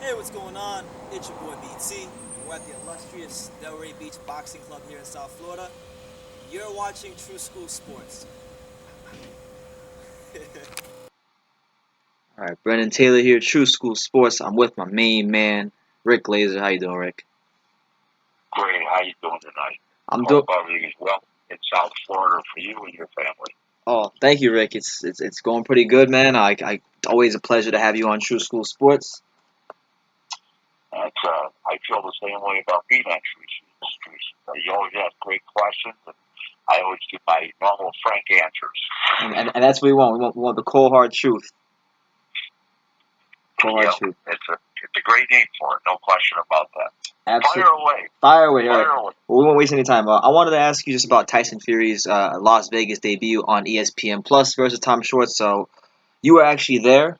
Hey, what's going on? It's your boy BT. We're at the illustrious Delray Beach Boxing Club here in South Florida. You're watching True School Sports. All right, Brendan Taylor here, True School Sports. I'm with my main man, Rick Glaser. How you doing, Rick? Great. How you doing tonight? I'm doing. Hope everything is well in South Florida for you and your family. Oh, thank you, Rick. It's going pretty good, man. I always a pleasure to have you on True School Sports. I feel the same way about being on Street. You always ask great questions, and I always give my normal frank answers. And that's what we want. We want the cold hard truth. Cold hard Yeah, truth. it's a great name for it. No question about that. Absolutely. Fire away. Fire away. All right. Fire away. Well, we won't waste any time. I wanted to ask you just about Tyson Fury's Las Vegas debut on ESPN Plus versus Tom Schwartz. So you were actually there.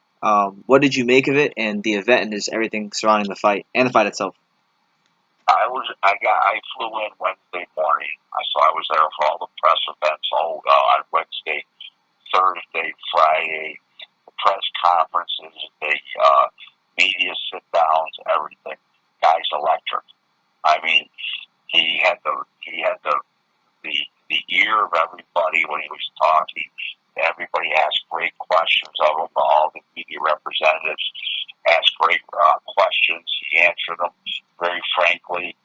What did you make of it and the event and just everything surrounding the fight and the fight itself? I flew in Wednesday morning. So I was there for all the press events on Wednesday, Thursday, Friday, the press conferences, the media sit downs, everything. Guy's electric. I mean, he had the ear of everybody when he was talking. Everybody asked great questions of him. All the media representatives asked great questions. He answered them very frankly.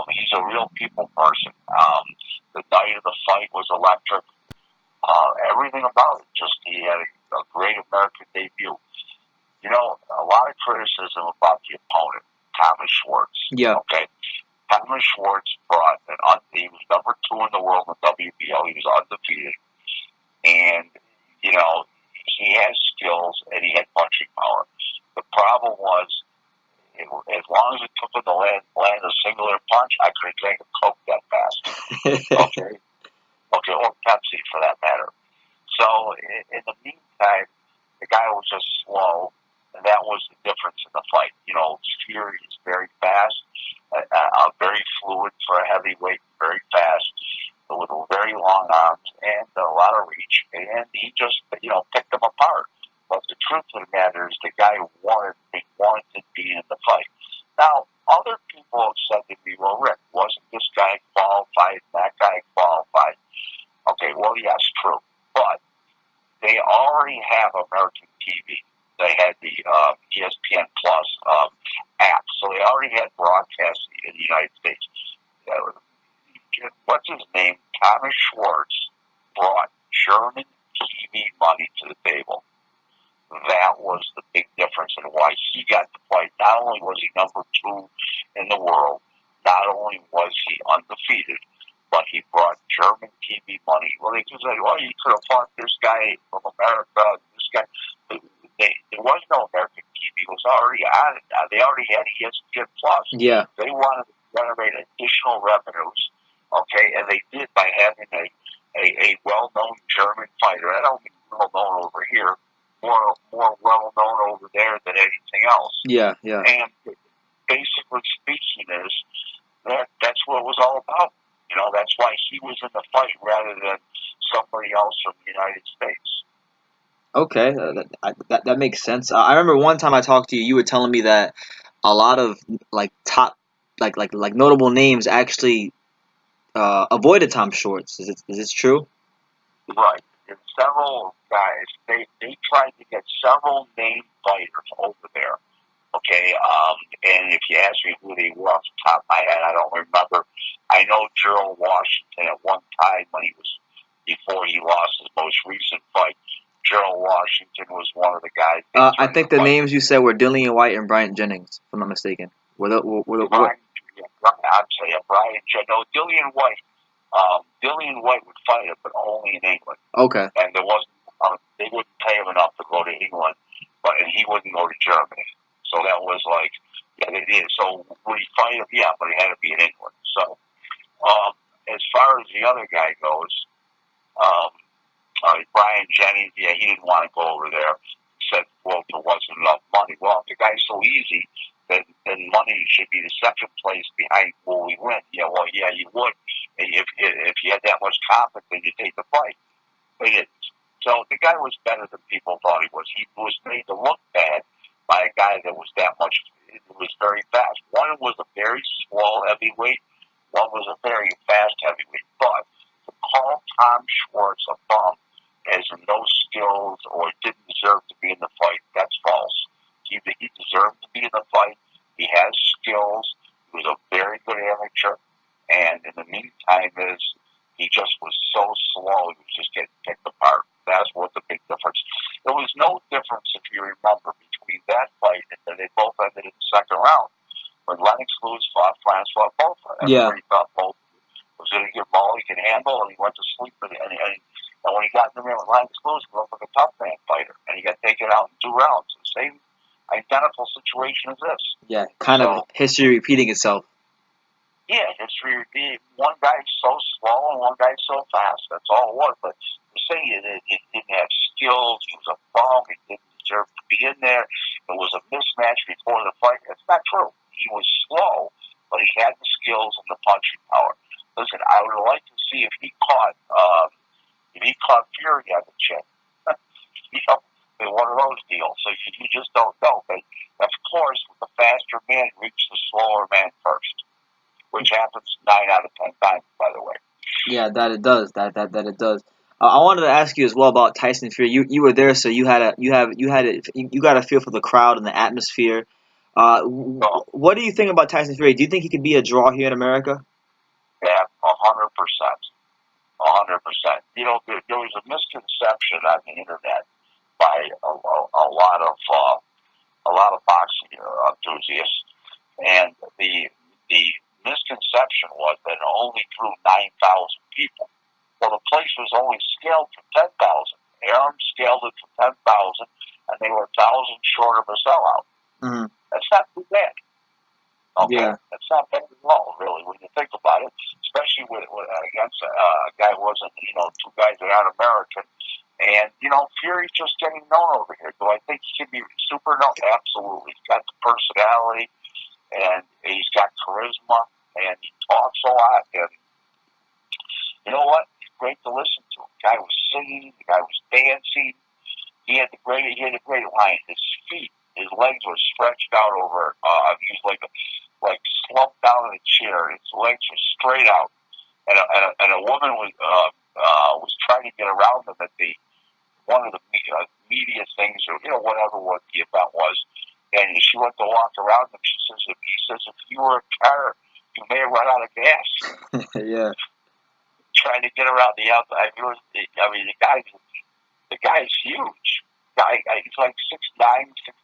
He's a real people person. The night of the fight was electric. Everything about it. Just he had a great American debut. You know, a lot of criticism about the opponent, Thomas Schwartz. Yeah. Okay, Thomas Schwartz brought he was number 2 in the world in WBO. He was undefeated, and you know he has skills and he had punching power. The problem was, as long as it took him to land a singular punch, I could have drank a Coke that fast. Okay, or Pepsi for that matter. So in the meantime, the guy was just slow, and that was the difference in the fight. You know, Fury is very fast, very fluid for a heavyweight, very fast, with very long arms and a lot of reach, and he just, picked them apart. But the truth of the matter is the guy wanted to be in the fight. Now, other people have said to me, well, Rick, wasn't this guy qualified, that guy qualified? Okay, well, yes, true. But they already have American TV. They had the ESPN Plus app, so they already had broadcasting in the United States. What's his name? Thomas Schwartz brought German TV money to the table. That was the big difference in why he got the fight. Not only was he number 2 in the world, not only was he undefeated, but he brought German TV money. Well, they could say, well, you could have fought this guy from America, this guy. There was no American TV. It was already on it. They already had ESPN Plus. Yeah. They wanted to generate additional revenues, okay, and they did by having a well-known German fighter. I don't mean well-known over here, more well-known over there than anything else. Yeah. And basically speaking is that's what it was all about. You know, that's why he was in the fight rather than somebody else from the United States. Okay, that makes sense. I remember one time I talked to you. You were telling me that a lot of like top, like notable names actually avoided Tom Schwartz. Is this true? Right. And several guys, they tried to get several named fighters over there. Okay, and if you ask me who they were off the top of my head, I don't remember. I know Gerald Washington at one time before he lost his most recent fight. Gerald Washington was one of the guys. I think the names you said were Dillian White and Bryant Jennings, if I'm not mistaken. Brian, I'm saying Brian. No, Dillian White. Dillian White would fight him, but only in England. Okay. And there wasn't. They wouldn't pay him enough to go to England, and he wouldn't go to Germany. So that was like, yeah, they did. So would he fight him? Yeah, but he had to be in England. So as far as the other guy goes, Brian Jennings, yeah, he didn't want to go over there. He said, well, there wasn't enough money. Well, if the guy's so easy, then money should be the second place behind where we win. Yeah, well, yeah, you would. If you had that much confidence, then you take the fight. But so the guy was better than people thought he was. He was made to look bad by a guy that was that much. fight, and it was very fast. One was a very slow heavyweight. One was a very fast heavyweight. But to call Tom Schwartz a bum as in no skills or didn't deserve to be in the fight, that's false. He deserved to be in the fight. He has skills. He was a very good amateur. And in the meantime, he just was so slow. He was just getting picked apart. That's what the big difference. There was no difference, if you remember, between that fight and they both ended in the second round. When Lennox Lewis fought Francois Botha, everybody thought Botha was going to get ball he could handle, and he went to sleep. And when he got in the ring with Lennox Lewis, he looked like a tough man fighter, and he got taken out in 2 rounds. The same identical situation as this. Yeah, kind of history repeating itself. Yeah, history repeating. One guy's so slow and one guy's so fast. That's all it was. But to say he didn't have skills, he was a bum, he didn't deserve to be in there, it was a mismatch before the fight, that's not true. He was slow, but he had the skills and the punching power. Listen, I would like to see if he caught Fury on the chin. One of those deals. So you just don't know. But of course, with the faster man reach the slower man first, which happens 9 out of 10 times, by the way. Yeah, that it does. That it does. I wanted to ask you as well about Tyson Fury. You were there, so you got a feel for the crowd and the atmosphere. What do you think about Tyson Fury? Do you think he could be a draw here in America? Yeah, 100%. 100%. You know, there was a misconception on the internet by a lot of boxing enthusiasts, and the misconception was that it only drew 9,000 people. Well, the place was only scaled for 10,000. Aram scaled it for 10,000, and they were 1,000 short of a sellout. Mm-hmm. That's not too bad. Okay, yeah. That's not bad at all, really, when you think about it. Especially with against a guy who wasn't, 2 guys that aren't American. And, Fury's just getting known over here. Do I think he should be super known? Absolutely. He's got the personality, and he's got charisma, and he talks a lot. And you know what? He's great to listen to. The guy was singing. The guy was dancing. He had a great line. His legs were stretched out over. He was like slumped down in a chair. His legs were straight out. And a woman was trying to get around him at one of the media things, or whatever what the event was. And she went to walk around him. He says, if you were a car, you may have run out of gas. yeah. Trying to get around the outside. The guy's huge. He's like 6'9",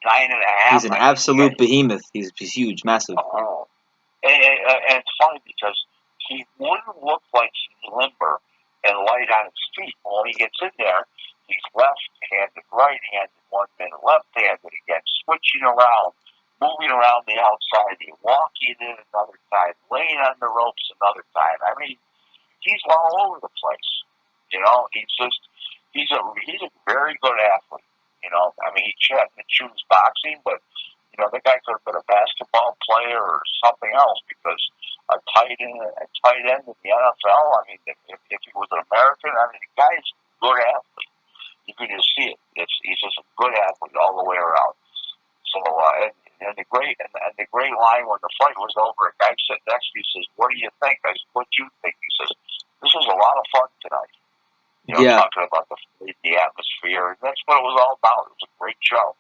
6'9.5". He's an absolute behemoth. He's huge, massive. And it's funny because he wouldn't look like he's limber and light on his feet. When he gets in there, he's left-handed, right-handed, 1 minute, left-handed again, switching around, moving around the outside, walking in another time, laying on the ropes another time. I mean, he's all over the place. He's a very good athlete. He chooses boxing, but the guy could have been a basketball player or something else, because a tight end in the NFL. If he was an American, the guy's a good athlete. You can just see it. He's just a good athlete all the way around. So and the great line when the fight was over, a guy sitting next to me says, "What do you think?" I said, "What do you think?" He says, "This was a lot of fun tonight." Talking about the atmosphere. And that's what it was all about. It was a great show.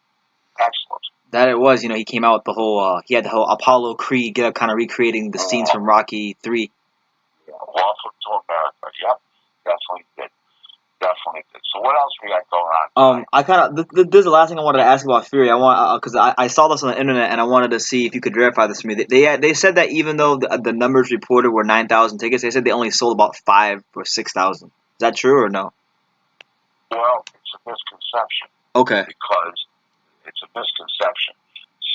Excellent. That it was. He came out with the whole. He had the whole Apollo Creed get up, kind of recreating the scenes from Rocky 3. Yeah, welcome to America. Yep, definitely did. So what else we got going on? This is the last thing I wanted to ask about Fury. I want because I saw this on the internet and I wanted to see if you could verify this for me. They said that even though the numbers reported were 9,000 tickets, they said they only sold about 5,000 or 6,000. Is that true or no? Well, it's a misconception. Okay. Because it's a misconception.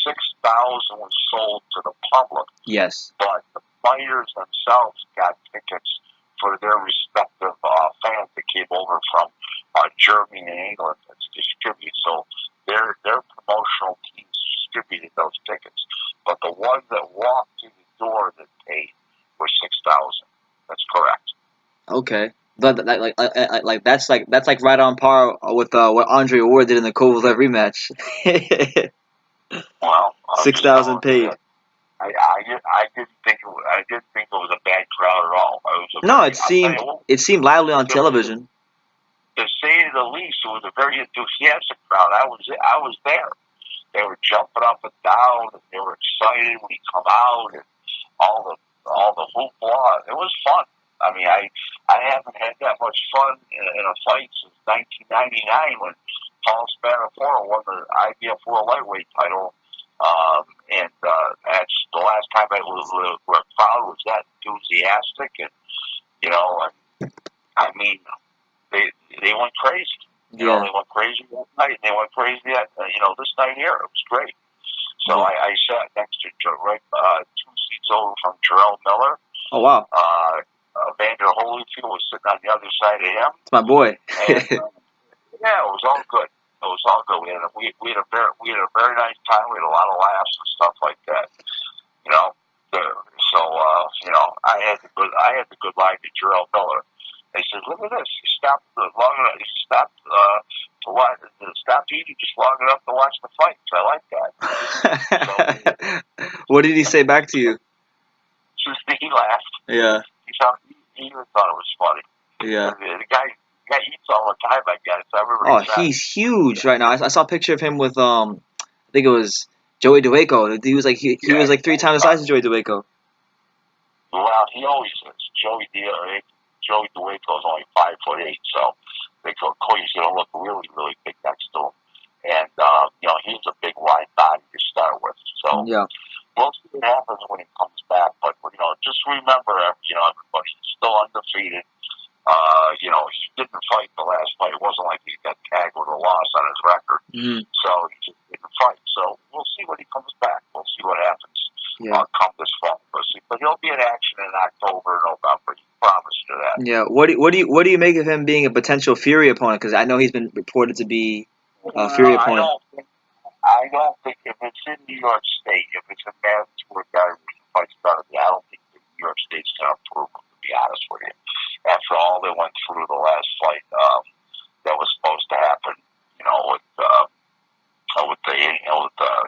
6,000 was sold to the public. Yes. But the fighters themselves got tickets for their respective fans that came over from Germany and England to distribute. So their promotional teams distributed those tickets. But the ones that walked through the door that paid were 6,000. That's correct. Okay. But that's like right on par with what Andre Ward did in the Kovalev rematch. Well, I'm just 6,000 telling you paid. that I didn't think it was a bad crowd at all. It was a No, very. I'll tell you what. it seemed lively on television. To say the least, it was a very enthusiastic crowd. I was there. They were jumping up and down, and they were excited when he come out, and all the hoopla. It was fun. I mean, I haven't had that much fun in a fight since 1999 when Paul Spanafora won the IBF World Lightweight title. That's the last time I was where a crowd was that enthusiastic, and you know, and I mean, they went crazy. You know, they went crazy that night. They went crazy this night here. It was great. So I sat next to right 2 seats over from Jarrell Miller. Oh wow. Vander Holyfield was sitting on the other side of him. It's my boy. And, yeah, it was all good. It was all good. We had a very nice time. We had a lot of laughs and stuff like that. You know, I had the good line to Jarrell Miller. They said, "Look at this. He stopped long enough. He stopped to watch. Stopped eating just long enough to watch the fight." So I like that. What did he say back to you? He laughed. Yeah. He even thought it was funny. Yeah. The guy eats all the time, I guess. He's huge right now. I saw a picture of him with I think it was Joey DeWaco. He was like he was like 3 times the size of Joey DeWaco. Well, he always is. Joey DeWaco is only 5'8", so he's going to look really, really big next to him. And he's a big wide body to start with. So we'll see what happens when he comes back. But just remember, everybody, he's still undefeated. He didn't fight the last fight. It wasn't like he got tagged with a loss on his record. Mm-hmm. So he just didn't fight. So we'll see when he comes back. We'll see what happens. Come this fall. But he'll be in action in October, November. He promised you that. Yeah. What do you make of him being a potential Fury opponent? Because I know he's been reported to be a Fury opponent. I don't think if it's in New York State, if it's a mandatory guy who fights better, I don't think New York State's going to approve him, to be honest with you. After all they went through the last fight that was supposed to happen, with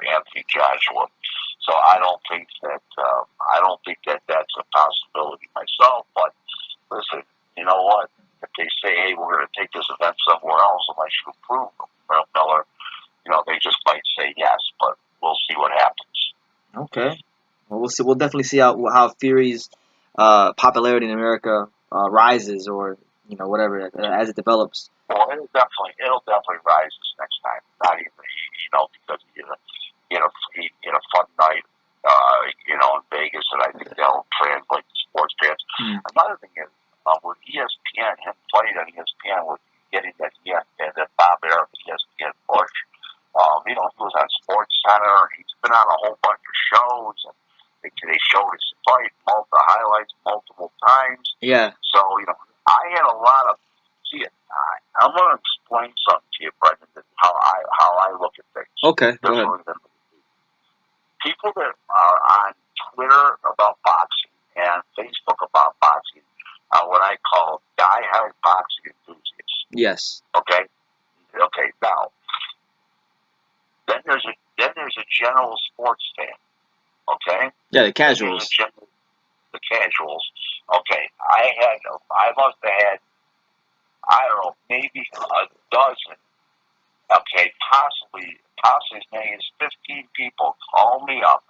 Anthony Joshua. So I don't think that that's a possibility myself. But listen, you know what? If they say, "Hey, we're going to take this event somewhere else," unless you approve of Miller, they just might say yes. But we'll see what happens. Okay. Well, we'll see. We'll definitely see how Fury's popularity in America rises, or whatever as it develops. Well, it'll definitely rise this next time. Not even because he had a fun night, in Vegas, and I think that'll translate to sports fans. Another thing is with ESPN, him playing on ESPN, with getting that Bob Arum ESPN push. He was on Sports Center. He's been on a whole bunch of shows, and they showed his fight, the highlights multiple times. Yeah. So I had a lot of. See, I'm going to explain something to you, Brendan, how I look at things. Okay, go ahead. People that are on Twitter about boxing and Facebook about boxing are what I call die-hard boxing enthusiasts. Yes. Okay. Now, then there's a general sports fan. Okay. Yeah, the casuals. The casuals. Okay. I must have had, I don't know, maybe a dozen. Okay, possibly as many as 15 people call me up,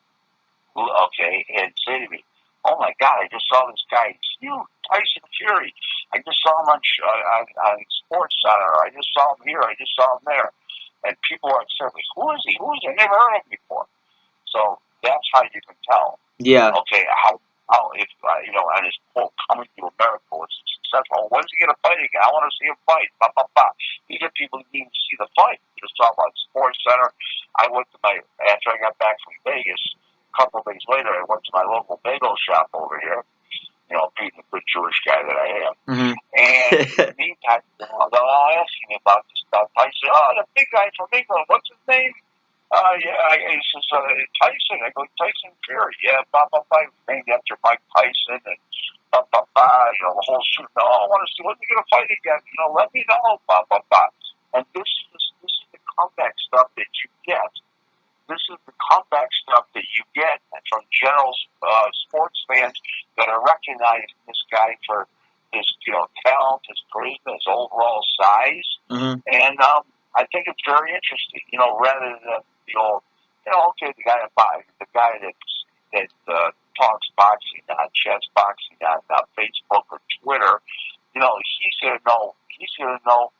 okay, and say to me, "Oh my God, I just saw this guy. It's huge, Tyson Fury. I just saw him on Sports Center. I just saw him here. I just saw him there." And people are saying, "Who is he? Who is he? I never heard of him before." So that's how you can tell. Yeah. Okay, how if and his quote coming to America was successful. When's he gonna fight again? I want to see him fight. Bah, bah, bah. These are people who need to see the fight. Just talk about Sports Center. After I got back from Vegas, a couple of days later, I went to my local bagel shop over here. Being the good Jewish guy that I am. Mm-hmm. And in the meantime, they're all asking me about this stuff. I said, "Oh, the big guy from England. What's his name?" He says, "Tyson." I go, "Tyson Fury." Yeah, blah, blah, blah. Named after Mike Tyson and blah, blah, blah. The whole shoot. "No, I want to see when they're going to fight again. Let me know." Blah, blah, blah. And this is the comeback stuff that you get is the comeback stuff that you get from general sports fans that are recognizing this guy for his talent, his charisma, his overall size, and I think it's very interesting. Rather than the old, okay, the guy that talks boxing on chess boxing on Facebook or Twitter. He's gonna know. He's gonna know.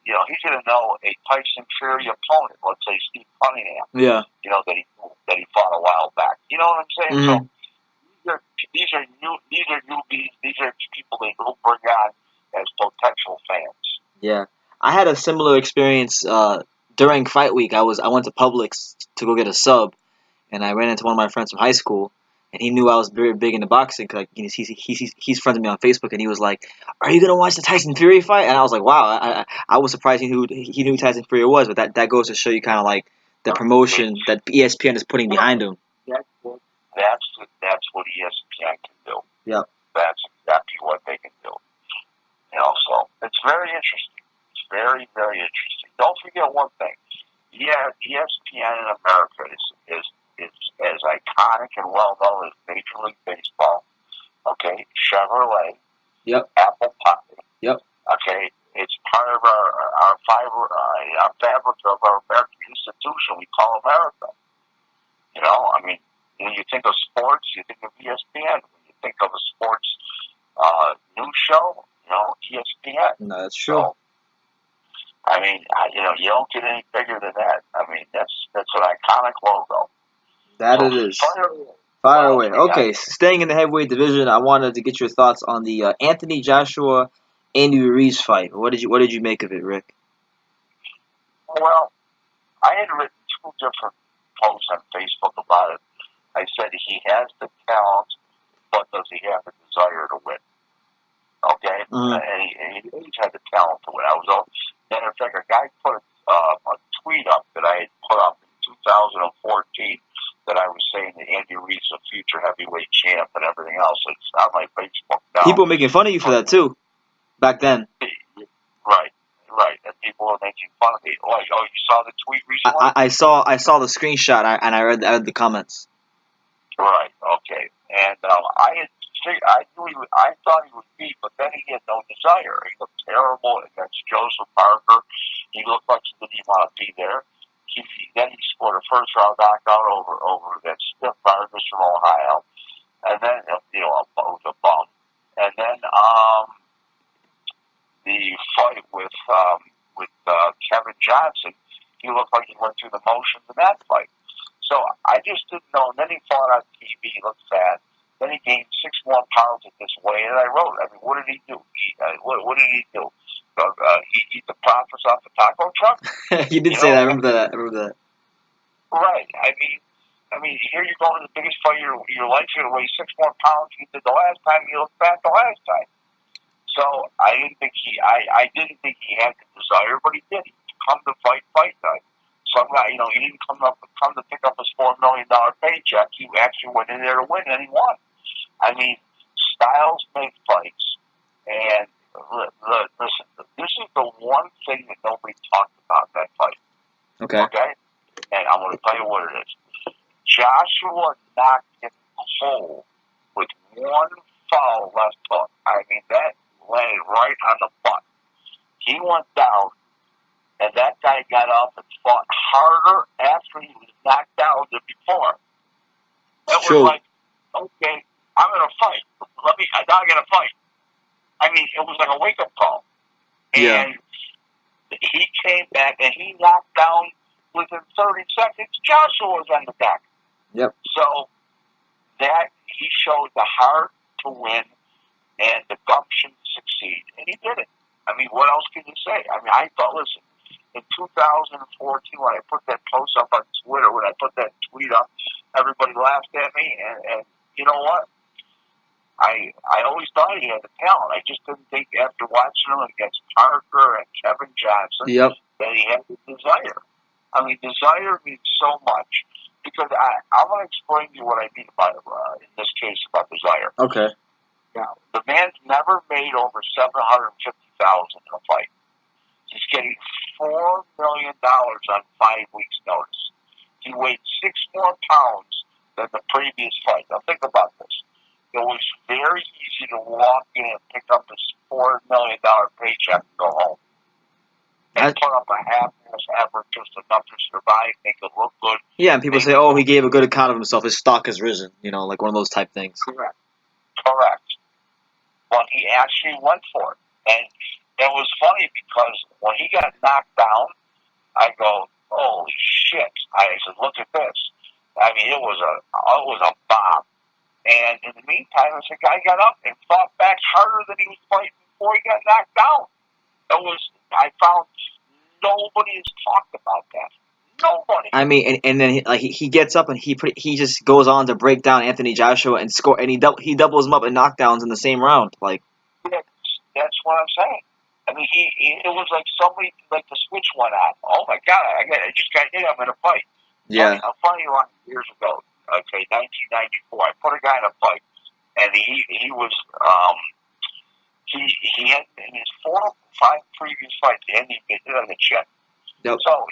He's gonna know a Tyson Fury opponent. Let's say Steve Cunningham. Yeah. That he fought a while back. You know what I'm saying? So these are newbies. These are people that will bring on as potential fans. Yeah. I had a similar experience during fight week. I went to Publix to go get a sub, and I ran into one of my friends from high school, and he knew I was very big into boxing because he's friends with me on Facebook, and he was like, "Are you gonna watch the Tyson Fury fight?" And I was like, "Wow, I was surprised he knew who Tyson Fury was." But that goes to show you kind of like the promotion that ESPN is putting behind him. That's what ESPN can do. Yeah, that's exactly what they can do. So it's very interesting. It's very, very interesting. Don't forget one thing. Yeah, ESPN in America is as iconic and well known as Major League Baseball. Okay, Chevrolet. Yep. Apple Pie. Yep. Okay, it's part of our fabric of our American institution we call America. When you think of sports, you think of ESPN. When you think of a sports news show, ESPN. No, that's true. So, you don't get any bigger than that. That's an iconic logo. That it is. Fire away. Okay, staying in the heavyweight division, I wanted to get your thoughts on the Anthony Joshua Andy Ruiz fight. What did you make of it, Rick? Well, I had written 2 different posts on Facebook about it. I said he has the talent, but does he have the desire to win? Okay, and he always had the talent to win. Matter of fact, a guy put a tweet up that I had put up in 2014 that I was saying that Andy Ruiz is a future heavyweight champ and everything else. It's on my Facebook now. People making fun of you for that too, back then. Right, and people were making fun of me. Oh, you saw the tweet recently? I saw the screenshot and I read the comments. Right. Okay. And I thought he would beat, but then he had no desire. He looked terrible against Joseph Parker. He looked like he didn't even want to be there. Then he scored a first round knockout over that stiff Vargas from Ohio, and then it was a bum. And then the fight with Kevin Johnson, he looked like he went through the motions in that fight. So I just didn't know. And then he fought on TV. He looked fat. Then he gained 6 more pounds at this weight. And I wrote, what did he do? What did he do? He eat the profits off the taco truck? You did say that. I remember that. Right. Here you go to the biggest fight of your life. You're going to weigh 6 more pounds than you did the last time. You looked fat the last time. So I didn't think he had the desire, but he did. He come to fight time. Some guy, he didn't come to pick up his $4 million paycheck. He actually went in there to win, and he won. Styles make fights, and listen, this is the one thing that nobody talked about that fight. Okay, and I'm going to tell you what it is. Joshua knocked him cold with one foul left hook. That landed right on the butt. He went down. And that guy got up and fought harder after he was knocked down than before. It was like, okay, I'm going to fight. I'm not going to fight. It was like a wake-up call. And he came back and he knocked down within 30 seconds. Joshua was on the back. Yep. So that he showed the heart to win and the gumption to succeed. And he did it. What else can you say? I thought, listen, in 2014, when I put that post up on Twitter, when I put that tweet up, everybody laughed at me. And you know what? I always thought he had the talent. I just didn't think after watching him against Parker and Kevin Johnson that he had the desire. Desire means so much. Because I want to explain to you what I mean by, in this case, about desire. Okay. Now, the man's never made over $750,000 in a fight. He's getting $4 million on 5 weeks' notice. He weighed 6 more pounds than the previous fight. Now think about this. It was very easy to walk in and pick up this $4 million paycheck and go home. And put up a half-ass effort just enough to survive, make it look good. Yeah, and people say, oh, he gave a good account of himself. His stock has risen. Like one of those type things. Correct. But he actually went for it. And it was funny because when he got knocked down, I go, holy shit. I said, look at this. I mean, it was a bomb. And in the meantime, the guy got up and fought back harder than he was fighting before he got knocked down. I found nobody has talked about that. Nobody. I mean, and then he gets up and he just goes on to break down Anthony Joshua and score, and he doubles him up in knockdowns in the same round. Like, that's what I'm saying. I mean, it was like somebody, like the switch went on. Oh my God, I just got hit. I'm in a fight. Yeah. A funny line years ago. Okay, 1994. I put a guy in a fight, and he was he had in his 4 or 5 previous fights, he hadn't even been hit on the chin. Yep. So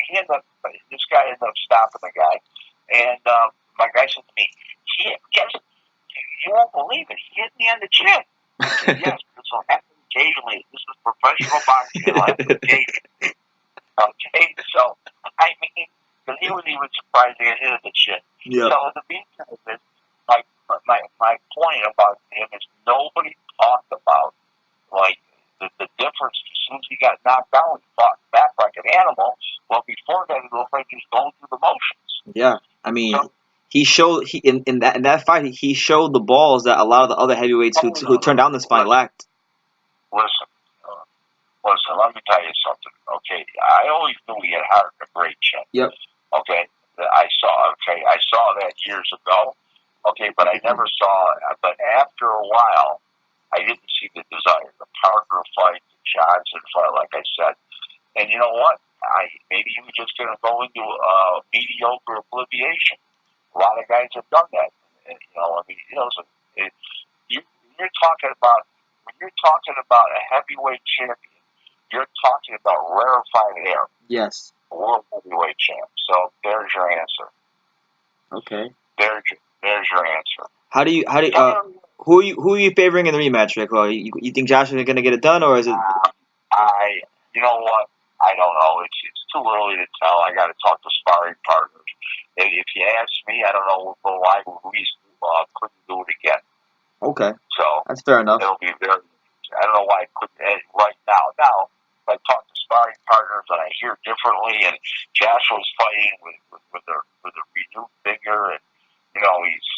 this guy ended up stopping the guy, and my guy said to me, you won't believe it, he hit me on the chin. I said, yes, this will happen occasionally. This is professional boxing. It'll happen occasionally. Okay, so I mean, because he was even surprised to get hit on the chin. Yep. So the meantime, my point about him is nobody talked about like the difference. As soon as he got knocked down, he fought back like an animal. Well, before that, it looked like he was going through the motions. Yeah, I mean, he showed in that fight he showed the balls that a lot of the other heavyweights who turned down this fight lacked. Listen, let me tell you something. Okay, I always knew he had heart and a great chin. Yep. Okay, I saw that years ago. Okay, but I never saw. But after a while, I didn't see the desire. The Parker fight, the Johnson fight, like I said. And you know what? Maybe he was just going to go into mediocre obliviation. A lot of guys have done that. And, when you're talking about a heavyweight champion, you're talking about rarefied air. Yes. A world heavyweight champ. So there's your answer. Okay. There's your answer. Who are you favoring in the rematch, Rick? Well, you think Joshua is going to get it done, or is it? You know what? I don't know. It's too early to tell. I got to talk to sparring partners. If you ask me, I don't know why Ruiz couldn't do it again. Okay. So that's fair enough. It'll be very. I don't know why I couldn't right now. Now, if I talk to sparring partners and I hear differently, and Joshua's fighting with a renewed vigor, and he's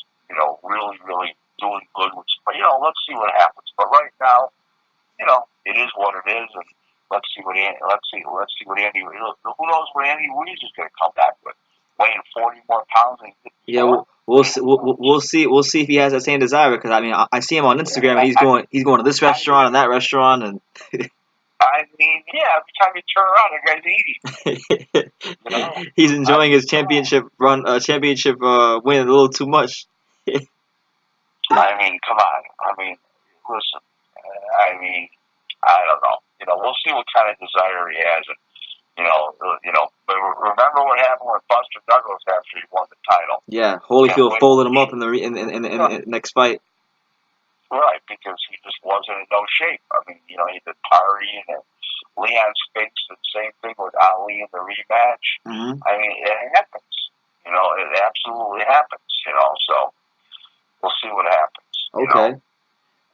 really doing good. Let's see what happens. But right now, it is what it is, and let's see what Andy. Who knows what Andy Ruiz is going to come back with, weighing 40 more pounds. Yeah, we'll see. We'll see if he has that same desire. Because I mean, I see him on Instagram. And he's going to this restaurant and that restaurant, and. I mean, yeah. Every time you turn around, the guy's eating. He's enjoying his championship run, win a little too much. I mean, come on. I mean, listen. I don't know. We'll see what kind of desire he has, and But remember what happened with Buster Douglas after he won the title? Yeah, Holyfield folded him up in the next fight. Right, because he just wasn't in no shape. I mean, he did partying, and Leon Spinks did the same thing with Ali in the rematch. Mm-hmm. I mean, it happens. It absolutely happens. So we'll see what happens. Okay.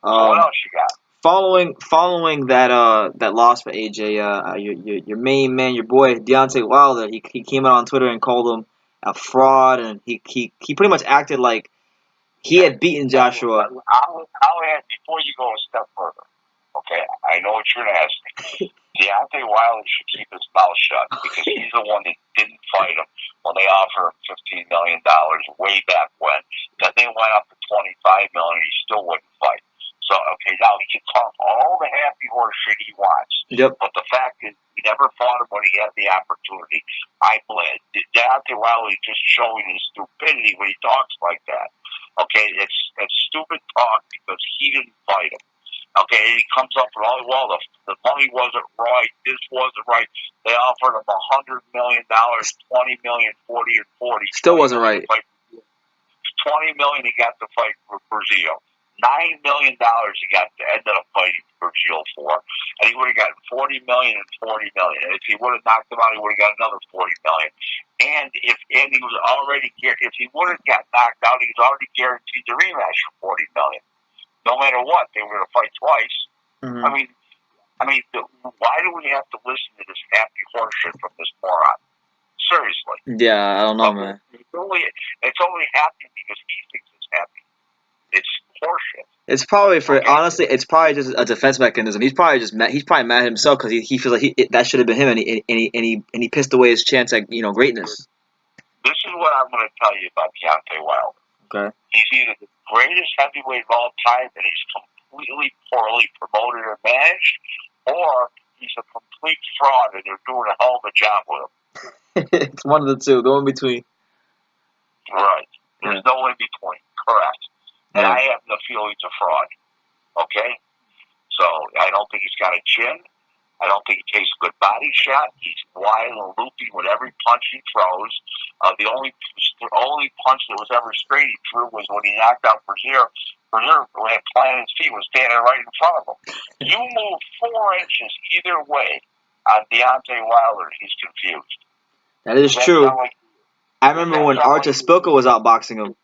So what else you got? Following that loss for AJ, your main man, your boy Deontay Wilder, he came out on Twitter and called him a fraud, and he pretty much acted like he had beaten Joshua. I'll add, before you go a step further, okay, I know what you're going to ask me. Deontay Wilder should keep his mouth shut because he's the one that didn't fight him when they offered him $15 million way back when. Then they went up to $25 million, he still wouldn't fight. So, okay, now he can talk all the happy horse shit he wants. Yep. But the fact is, he never fought him when he had the opportunity. I bled. Deontay Wilder is just showing his stupidity when he talks like that. Okay, it's stupid talk because he didn't fight him. Okay, and he comes up with all, well, the money wasn't right, this wasn't right. They offered him $100 million, 20 million, 40 and 40. Still wasn't right. 20 million he got to fight for Brazil. $9 million he got to end up fighting Brazil for, and he would have gotten 40 million and 40 million. And if he would have knocked him out, he would have got another 40 million. And if he was already, if he would have got knocked out, he was already guaranteed the rematch for 40 million. No matter what, they were going to fight twice. Mm-hmm. I mean, why do we have to listen to this happy horseshit from this moron? Seriously. Yeah, I don't know, man. It's only happy because he thinks it's happy. It's horseshit. It's probably honestly, it's probably just a defense mechanism. He's probably mad at himself because he feels like that should have been him, and he pissed away his chance at greatness. This is what I'm going to tell you about Deontay Wilder. Okay. He's either the greatest heavyweight of all time, and he's completely poorly promoted or managed, or he's a complete fraud, and they're doing a hell of a job with him. It's one of the two. The one between. Right. There's no in between. Correct. And I happen to feel he's a fraud. Okay? So I don't think he's got a chin. I don't think he takes a good body shot. He's wild and loopy with every punch he throws. The only punch that was ever straight he threw was when he knocked out Brazier. Brazier, when he planted his feet, was standing right in front of him. You move 4 inches either way on Deontay Wilder, he's confused. That is true. I remember when Artur Spilka was outboxing him.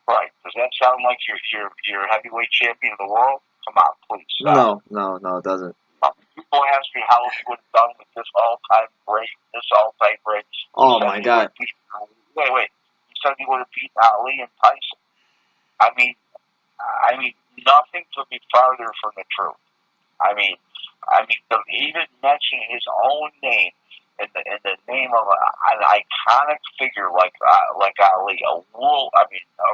Right. Does that sound like you're heavyweight champion of the world? Come on, please. No, it doesn't. People ask me how he would have done with this all-time great. Oh, my God. Wait. He said he would have beaten Ali and Tyson. I mean, nothing could be farther from the truth. I mean, even mention his own name in the name of an iconic figure like Ali, a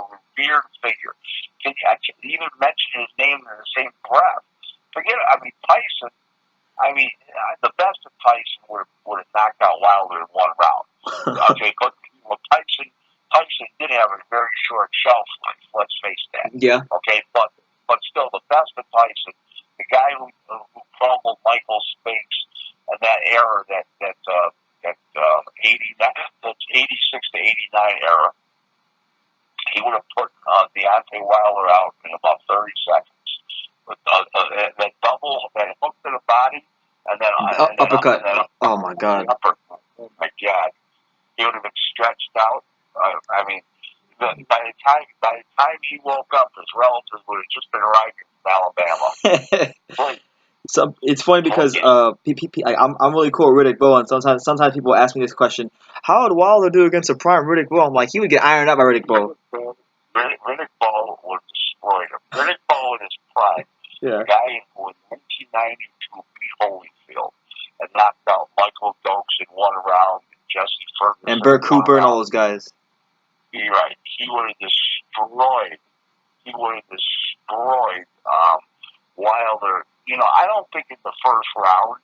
revered figure. Can you even mention his name in the same breath? Forget it. Tyson. The best of Tyson would have knocked out Wilder in 1 round. Okay, but Tyson did have a very short shelf life. Let's face that. Yeah. Okay, but still, the best of Tyson, the guy who crumbled Michael Spinks and that era, that 86 to 89 era, he would have put Deontay Wilder out in about 30 seconds. With that double, that hook to the body, and then uppercut. Oh my God. Uppercut. Oh my God. He would have been stretched out. By the time he woke up, his relatives would have just been arriving from Alabama. So it's funny because I'm really cool with Riddick Bowe, and sometimes people ask me this question: how would Wilder do against a prime Riddick Bowe? I'm like, he would get ironed out by Riddick Bowe. Riddick Bowe would destroy him. Riddick Bowe in his prime. Yeah. The guy who in 1992 beat Holyfield and knocked out Michael Dokes in 1 round, and Jesse Ferguson and Burt Cooper and all those guys. You're right. He would have destroyed. Wilder. I don't think in the first round,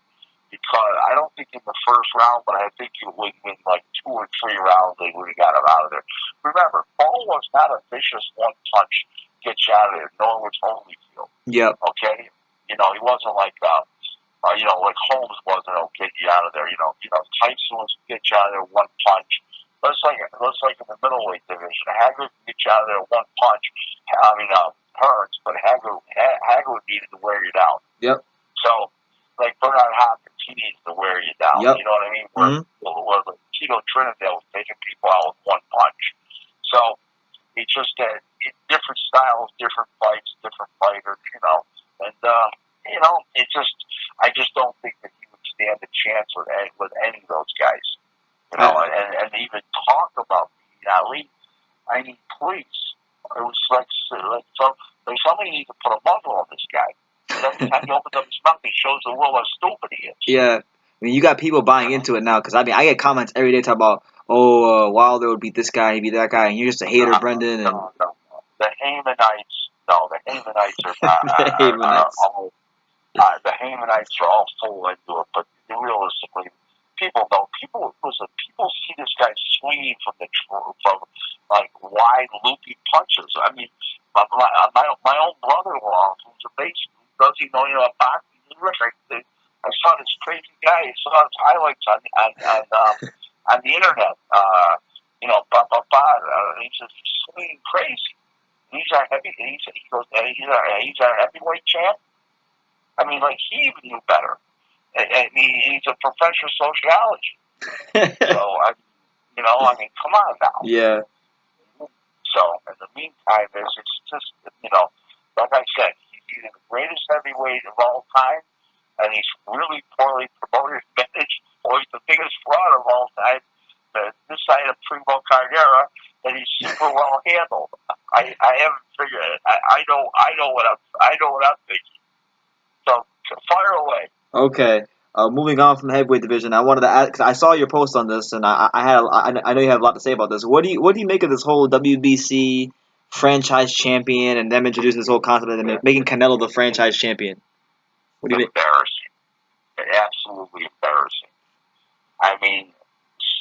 but I think it would have been like 2 or 3 rounds. They would have got him out of there. Remember, Paul was not a vicious one punch get you out of there. Nor was Holyfield. Yep. Okay. He wasn't like like Holmes wasn't. Get you out of there. Tyson was get you out of there 1 punch. Let's like in the middleweight division, Haggard can get you out of there 1 punch. Hurts, but Haggard needed to wear you down. Yep. So, like Bernard Hopkins, he needs to wear you down. Yep. You know what I mean? Where Tito Trinidad was taking people out with 1 punch. So, it's just that different styles, different fights, different fighters, And, I just don't think that he would stand a chance with any of those guys. And even talk about Ali. Please. It was like somebody needs to put a muzzle on this guy. Every time he opens up his mouth, he shows the world how stupid he is. Yeah. You got people buying into it now, because I get comments every day talking about, Wilder would beat this guy, he'd beat that guy, and you're just a hater, Brendan. No. The Haymanites are the Haymanites are all full into it, but realistically, people see this guy swinging from like wide loopy punches. My own brother-in-law, who's a does he know boxing? Rick, I saw this crazy guy. I saw his highlights on the internet. He's just swinging crazy. He's our heavy. He's our heavyweight champ. I mean, like he even knew better. He's a professor of sociology. So come on now. Yeah. So in the meantime, it's just like I said, he's either the greatest heavyweight of all time, and he's really poorly promoted, managed, or he's the biggest fraud of all time. This side of Primo Cardera, and he's super well handled. I haven't figured it. I know what I'm thinking. So fire away. Okay. Moving on from the heavyweight division, I wanted to ask, cause I saw your post on this, and I know you have a lot to say about this. What do you make of this whole WBC franchise champion and them introducing this whole concept and making Canelo the franchise champion? What do you make? Embarrassing. Absolutely embarrassing. I mean,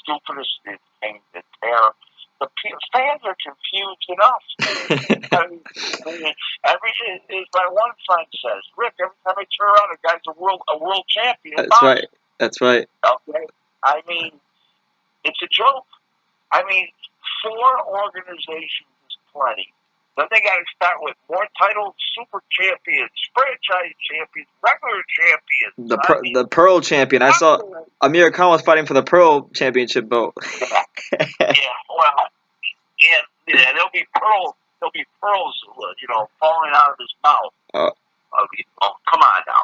stupidest thing to tear. The fans are confused enough. Everything is my one friend says, Rick, every time I turn around, a guy's a world champion. That's right. Okay. I mean, it's a joke. I mean, 4 organizations is plenty. Then they got to start with more titles, super champions, franchise champions, regular champions. The Pearl champion. I saw Amir Khan was fighting for the Pearl championship belt. Well, there'll be pearls, falling out of his mouth. Come on now.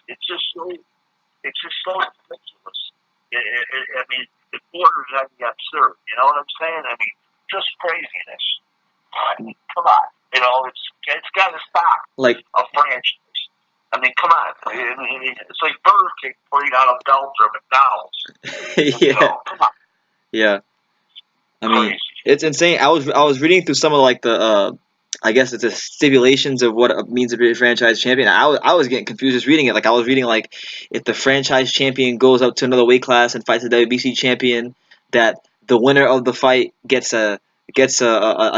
It's just so ridiculous. I mean, it borders on the absurd. You know what I'm saying? I mean, just craziness. I mean, come on. It's got to stop. Like a franchise. I mean, come on. It's like Burger King putting out a belt or McDonald's. Yeah. Come on. Yeah. I mean, Crazy. it's insane. I was reading through some of like the I guess it's the stipulations of what it means to be a franchise champion. I was getting confused just reading it. Like I was reading like if the franchise champion goes up to another weight class and fights the WBC champion, that the winner of the fight gets a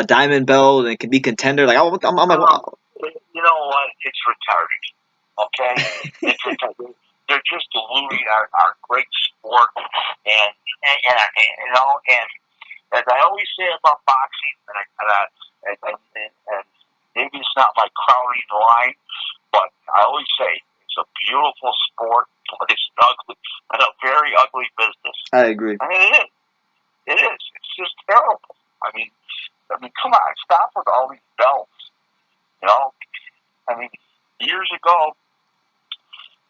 diamond belt and can be contender. Like I'm like, wow. You know what? It's retarded. Okay, it's retarded. They're just diluting our great sport, and as I always say about boxing, and maybe it's not my crowning line, but I always say it's a beautiful sport, but it's a very ugly business. I agree. I mean, it is. It's just terrible. I mean, come on, stop with all these belts. I mean, years ago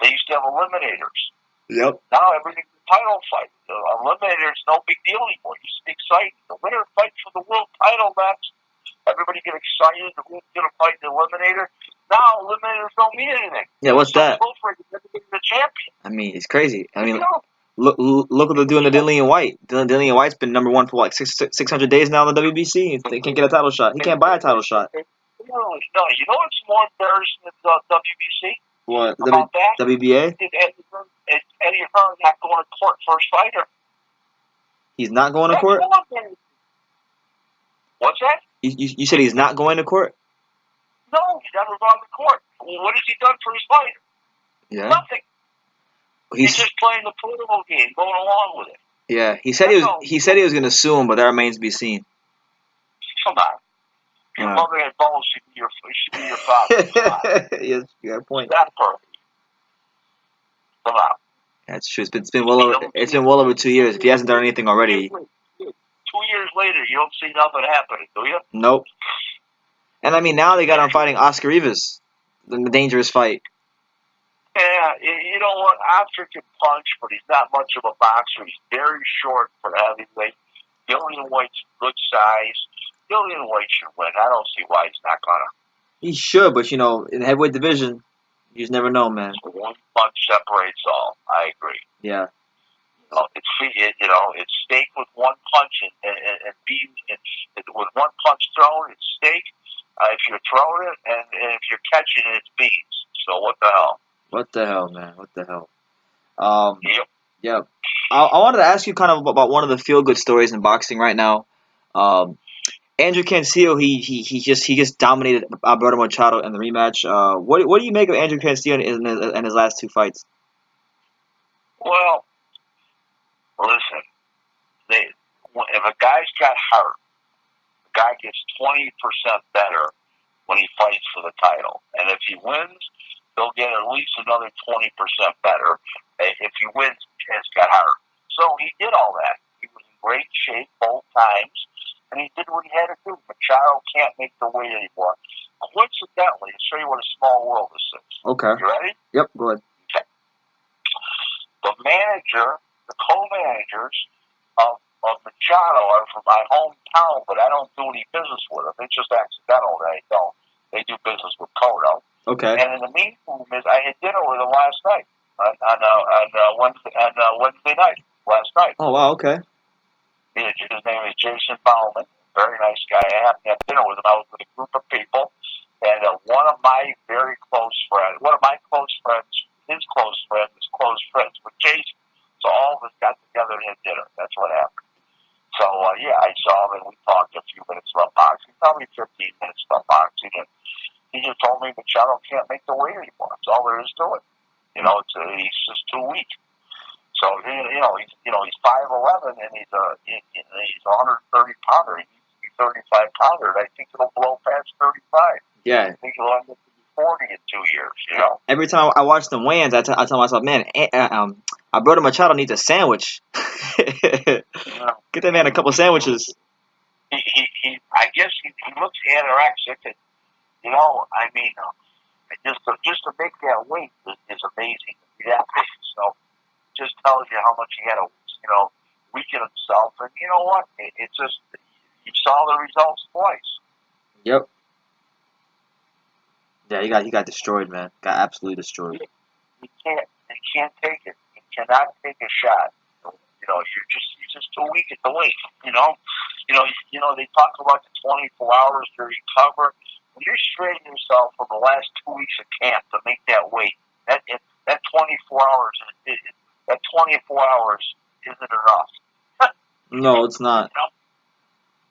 they used to have eliminators. Yep. Now everything's a title fight. The eliminator's no big deal anymore. It used to be exciting. The winner fights for the world title match. Everybody get excited. Who's going to fight the eliminator? Now eliminators don't mean anything. Yeah, what's that? The champion. I mean, it's crazy. I mean, look what they're doing to Dillian White. Dillian White's been number 1 for like 600 days now in the WBC. They can't get a title shot. He can't buy a title shot. No, you know what's more embarrassing than the WBC? What? About that? WBA? Eddie Hearn not going to court for his fighter. He's not going to court? What's that? You said he's not going to court? No, he's never gone to court. Well, what has he done for his fighter? Yeah. Nothing. He's just playing the political game, going along with it. Yeah, he said he was going to sue him, but that remains to be seen. Come on. Your mother had balls, should be your father. Yes, you got a point. That's perfect. Come on. That's true. It's been well over 2 years. If he hasn't done anything already. 2 years later, you don't see nothing happening, do you? Nope. And I mean, now they got him fighting Oscar Rivas, the dangerous fight. Yeah, you know what? Oscar can punch, but he's not much of a boxer. He's very short for heavyweight. Dillian White's good size. Dillian White should win. I don't see why he's not gonna. He should, but in the heavyweight division, you just never know, man. One punch separates all. I agree. Yeah. It's steak with one punch and beef. With one punch thrown, it's steak. If you're throwing it and if you're catching it, it's beans. So what the hell? What the hell, man? What the hell? Yep. Yeah. I wanted to ask you kind of about one of the feel-good stories in boxing right now. Andrew Cancio, he just dominated Alberto Machado in the rematch. What do you make of Andrew Cancio in his last two fights? Well, listen, if a guy's got heart, the guy gets 20% better when he fights for the title. And if he wins, he'll get at least another 20% better if he wins and he's got heart. So he did all that. He was in great shape both times, and he did what he had to do. Machado can't make the weight anymore. Coincidentally, to show you what a small world this is. Okay. You ready? Yep, go ahead. Okay. The co-managers of Machado are from my hometown, but I don't do any business with them. It's just accidental that I don't. They do business with Kodo. Okay. And in the meantime, I had dinner with him last night on Wednesday night. Last night. Oh wow. Okay. His name is Jason Bauman. Very nice guy. I happened to have dinner with him. I was with a group of people, and one of my very close friends, his close friends with Jason. So all of us got together and had dinner. That's what happened. So, I saw him and we talked a few minutes about boxing, probably 15 minutes about boxing. And he just told me Machado can't make the weight anymore. That's all there is to it. He's just too weak. So, he's 5'11", and he's a 130 pounder. He needs to be 35 pounder. I think it'll blow past 35. Yeah. I think he'll end up to be 40 in 2 years, Every time I watch the weigh-ins, I tell myself, man, Alberto Machado needs a sandwich. Get that man a couple sandwiches. I guess he looks anorexic, and just to make that weight is amazing. That big, so just tells you how much he had to weaken himself. And you know what? It just you saw the results twice. Yep. Yeah, he got destroyed, man. Got absolutely destroyed. He can't take it. He cannot take a shot. You're just too weak at the weight. They talk about the 24 hours to recover. When you're straining yourself for the last 2 weeks of camp to make that weight, that 24 hours isn't enough. No, it's not.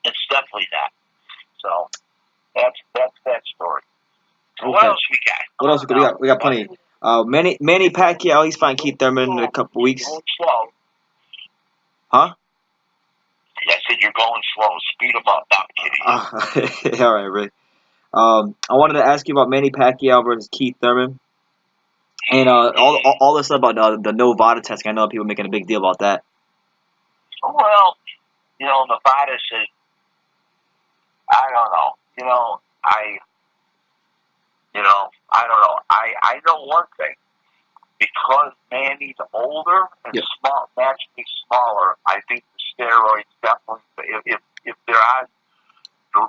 It's definitely not. So that's that story. So okay. What else we got? What else we got plenty. Manny Pacquiao, he's fighting Keith Thurman in a couple weeks. Going slow. Huh? I said you're going slow. Speed him up. No, I'm kidding. All right, Rick. I wanted to ask you about Manny Pacquiao versus Keith Thurman, and all this stuff about the no VADA testing. I know people making a big deal about that. Well, Nevada said, I don't know. I don't know. I know one thing. Because Manny's older and naturally smaller, I think the steroids definitely, if they're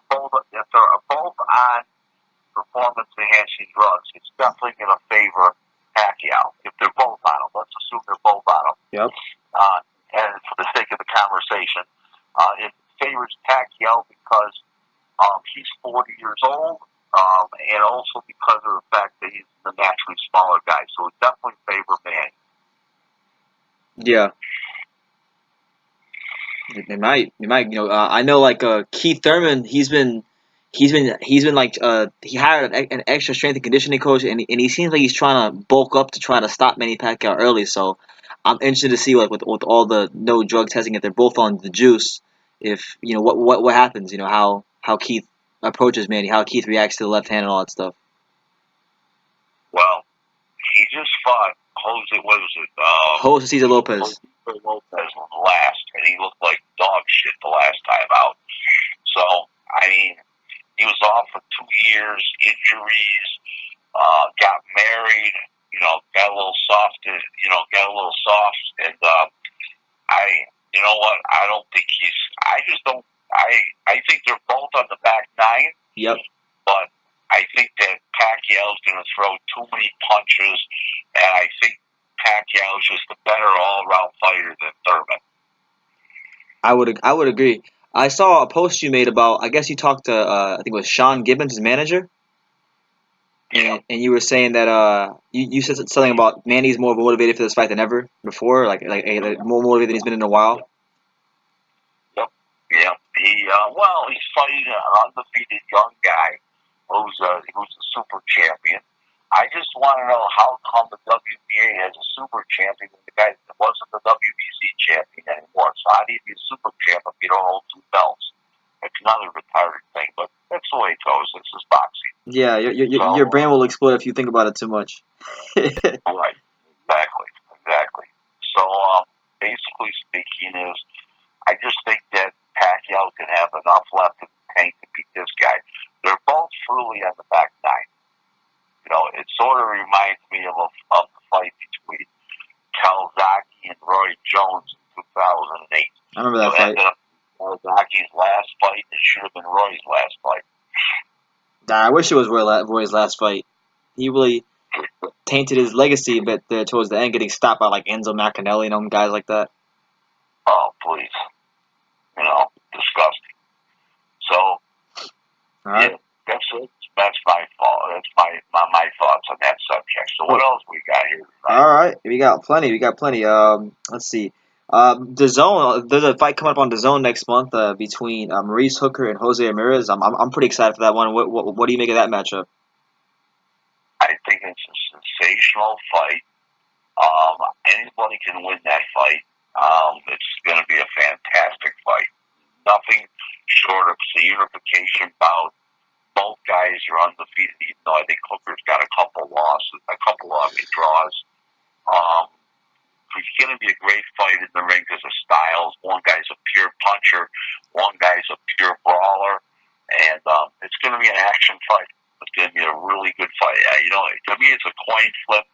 both on performance enhancing drugs, it's definitely going to favor Pacquiao. If they're both on them, let's assume they're both on them. Yep. And for the sake of the conversation, it favors Pacquiao because he's 40 years old. And also because of the fact that he's the naturally smaller guy, so it definitely favors Manny. Yeah, they might. I know like Keith Thurman, he's been like he hired an extra strength and conditioning coach, and he seems like he's trying to bulk up to try to stop Manny Pacquiao early. So I'm interested to see like with all the no drug testing, if they're both on the juice, if what happens, how Keith approaches Manny, how Keith reacts to the left hand and all that stuff. Well, he just fought Jose Cesar Lopez. Last, and he looked like dog shit the last time out. So, he was off for 2 years, injuries, got married, got a little soft, and you know what? I don't think I think they're both on the back nine. Yep. But I think that Pacquiao's going to throw too many punches, and I think Pacquiao's just a better all-around fighter than Thurman. I would agree. I saw a post you made about, I guess you talked to I think it was Sean Gibbons, his manager. Yeah. And you were saying that you said something about Manny's more motivated for this fight than ever before, like more motivated than he's been in a while. Yep. Yeah. He's fighting an undefeated young guy who's a super champion. I just want to know how come the WBA has a super champion and the guy that wasn't the WBC champion anymore. So how do you be a super champ if you don't hold two belts? It's another retarded thing, but that's the way it goes. This is boxing. Yeah, your brain will explode if you think about it too much. Right. Exactly. So, basically speaking, is I just think that Pacquiao can have enough left in the tank to beat this guy. They're both truly on the back nine. It sort of reminds me of the fight between Calzaghe and Roy Jones in 2008. I remember that fight. Ended up Calzaghe's last fight. It should have been Roy's last fight. I wish it was Roy's last fight. He really tainted his legacy a bit there towards the end, getting stopped by like Enzo Maccarinelli and them guys like that. Oh, please. Disgusting. So, all right. Yeah, that's my fault. That's my thoughts on that subject. So what else we got here tonight? All right, we got plenty. Let's see. The Zone. There's a fight coming up on the Zone next month between Maurice Hooker and Jose Ramirez. I'm pretty excited for that one. What do you make of that matchup? I think it's a sensational fight. Anybody can win that fight. It's going to be a fantastic fight. Nothing short of a unification bout. Both guys are undefeated, even though I think Hooker's got a couple losses, a couple of draws. It's going to be a great fight in the ring because of styles. One guy's a pure puncher, one guy's a pure brawler, and it's going to be an action fight. It's going to be a really good fight. To me, it's a coin flip.